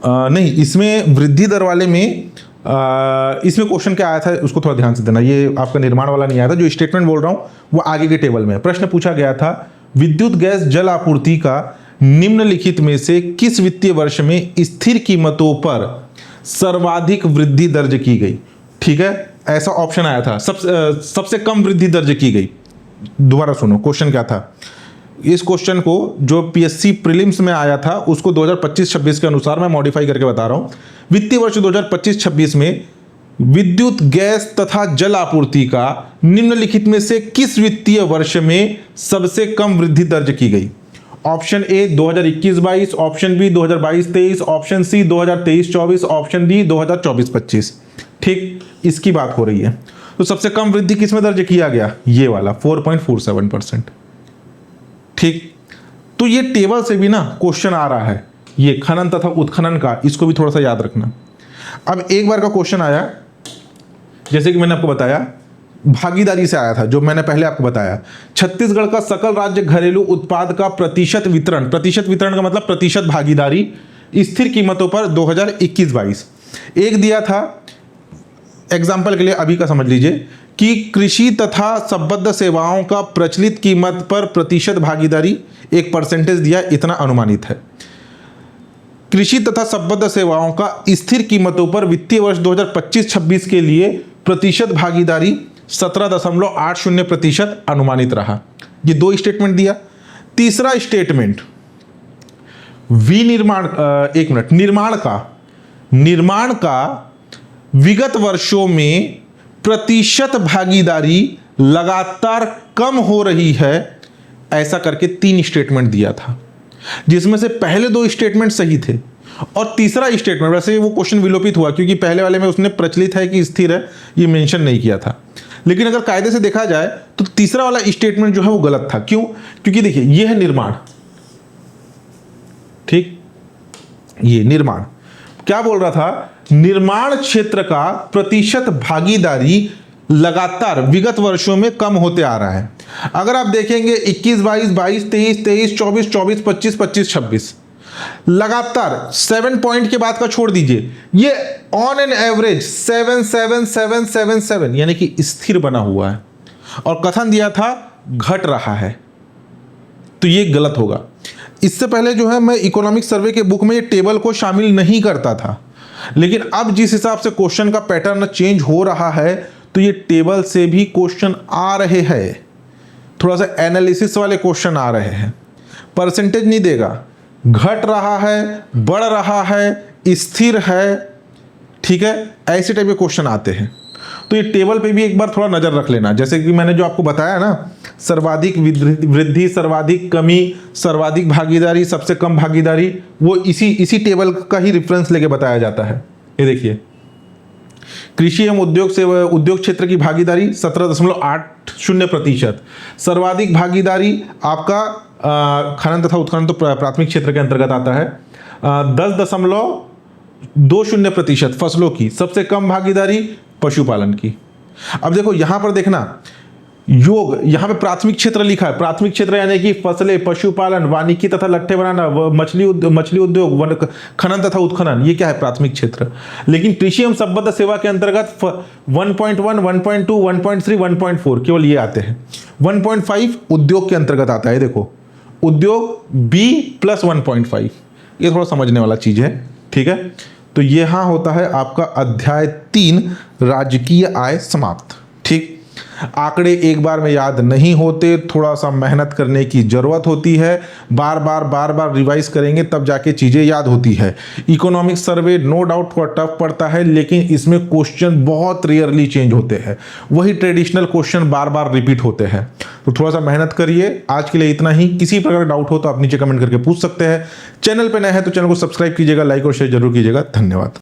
नहीं, इसमें वृद्धि दर वाले में इसमें क्वेश्चन क्या आया था उसको थोड़ा ध्यान से देना। ये आपका निर्माण वाला नहीं आया था, जो स्टेटमेंट बोल रहा हूं वो आगे के टेबल में। प्रश्न पूछा गया था, विद्युत गैस जल आपूर्ति का निम्नलिखित में से किस वित्तीय वर्ष में स्थिर कीमतों पर सर्वाधिक वृद्धि दर्ज की गई। ठीक है, ऐसा ऑप्शन आया था, सबसे कम वृद्धि दर्ज की गई। दोबारा सुनो, क्वेश्चन क्या था। इस क्वेश्चन को जो पीएससी प्रीलिम्स में आया था उसको 2025-26 के अनुसार मैं मॉडिफाई करके बता रहा हूं। वित्तीय वर्ष 2025-26 में विद्युत गैस तथा जल आपूर्ति का निम्नलिखित में से किस वित्तीय वर्ष में सबसे कम वृद्धि दर्ज की गई। Option A 2021-22, option B 2022-23, option C 2023-24, option D 2024-25। ठीक, इसकी बात हो रही है। तो सबसे कम वृद्धि किस में दर्ज किया गया, ये वाला 4.47%। ठीक, तो ये टेबल से भी ना क्वेश्चन आ रहा है, ये खनन तथा उत्खनन का, इसको भी थोड़ा सा याद रखना। अब एक बार का क्वेश्चन आया, जैसे कि मैंने आपको बताया, भागीदारी से आया था, जो मैंने पहले आपको बताया, छत्तीसगढ़ का सकल राज्य घरेलू उत्पाद का प्रतिशत वितरण, प्रतिशत वितरण का मतलब प्रतिशत भागीदारी स्थिर कीमतों पर 2021-22। एक दिया था, एग्जाम्पल के लिए अभी का समझ लीजिए, कि कृषि तथा संबद्ध सेवाओं का प्रचलित कीमत पर प्रतिशत भागीदारी एक परसेंटेज दिया, इतना अनुमानित है। कृषि तथा संबद्ध सेवाओं का स्थिर कीमतों पर वित्तीय वर्ष 2025-26 के लिए प्रतिशत भागीदारी 17.80% अनुमानित रहा। ये दो स्टेटमेंट दिया। तीसरा स्टेटमेंट, विनिर्माण, एक मिनट, निर्माण का विगत वर्षों में प्रतिशत भागीदारी लगातार कम हो रही है, ऐसा करके 3 स्टेटमेंट दिया था, जिसमें से पहले 2 स्टेटमेंट सही थे और तीसरा स्टेटमेंट, वैसे वो क्वेश्चन विलोपित हुआ क्योंकि पहले वाले में उसने प्रचलित है कि स्थिर है, ये मेंशन नहीं किया था। लेकिन अगर कायदे से देखा जाए तो तीसरा वाला स्टेटमेंट जो है वो गलत था। क्यों? क्योंकि देखिए ये है निर्माण, ठीक, ये निर्माण क्या बोल रहा था, निर्माण क्षेत्र का प्रतिशत भागीदारी लगातार विगत वर्षों में कम होते आ रहा है। अगर आप देखेंगे 21, 22, 22, 23, 23, 24, 24, 25, 25, 26 लगातार 7 पॉइंट के बाद का छोड़ दीजिए, ये ऑन एन एवरेज 7, 7, 7, 7, 7 यानी कि स्थिर बना हुआ है और कथन दिया था घट रहा है, तो ये गलत होगा। इससे पहले जो है मैं इकोनॉमिक सर्वे के बुक में ये टेबल को शामिल नहीं करता था, लेकिन अब जिस हिसाब से क्वेश्चन का पैटर्न चेंज हो रहा है तो ये टेबल से भी क्वेश्चन आ रहे हैं, थोड़ा सा एनालिसिस वाले क्वेश्चन आ रहे हैं। परसेंटेज नहीं देगा, घट रहा है, बढ़ रहा है, स्थिर है, ठीक है, ऐसे टाइप के क्वेश्चन आते हैं। तो ये टेबल पे भी एक बार थोड़ा नज़र रख लेना, जैसे कि मैंने जो आपको बताया ना, सर्वाधिक वृद्धि, सर्वाधिक कमी, सर्वाधिक भागीदारी, सबसे कम भागीदारी, वो इसी टेबल का ही रेफरेंस लेके बताया जाता है। ये देखिए, कृषि एवं उद्योग क्षेत्र की भागीदारी 17.80%, सर्वाधिक भागीदारी आपका खनन तथा उत्खनन तो प्राथमिक क्षेत्र के अंतर्गत आता है, 10.20% फसलों की, सबसे कम भागीदारी पशुपालन की। अब देखो यहां पर देखना, योग यहां पे प्राथमिक क्षेत्र लिखा है, प्राथमिक क्षेत्र यानी कि फसलें, पशुपालन, वानिकी तथा लट्ठे बनाना, मछली उद्योग, खनन तथा उत्खनन, ये क्या है? प्राथमिक क्षेत्र। लेकिन कृषि एवं संबद्ध सेवा के अंतर्गत 1.1, 1.2, 1.3, 1.4 केवल ये आते हैं। 1.5 उद्योग के अंतर्गत आता है, देखो उद्योग B + 1.5, ये थोड़ा समझने वाला चीज है, ठीक है। तो यहाँ होता है आपका अध्याय 3 राजकीय आय समाप्त, ठीक। आंकड़े एक बार में याद नहीं होते, थोड़ा सा मेहनत करने की जरूरत होती है, बार बार रिवाइज करेंगे तब जाके चीजें याद होती है। इकोनॉमिक सर्वे नो डाउट थोड़ा टफ पड़ता है, लेकिन इसमें क्वेश्चन बहुत रेयरली चेंज होते हैं, वही ट्रेडिशनल क्वेश्चन बार रिपीट होते हैं। तो थोड़ा सा मेहनत करिए। आज के लिए इतना ही। किसी प्रकार का डाउट हो तो आप नीचे कमेंट करके पूछ सकते हैं। चैनल पर नए हैं तो चैनल को सब्सक्राइब कीजिएगा, लाइक और शेयर जरूर कीजिएगा। धन्यवाद।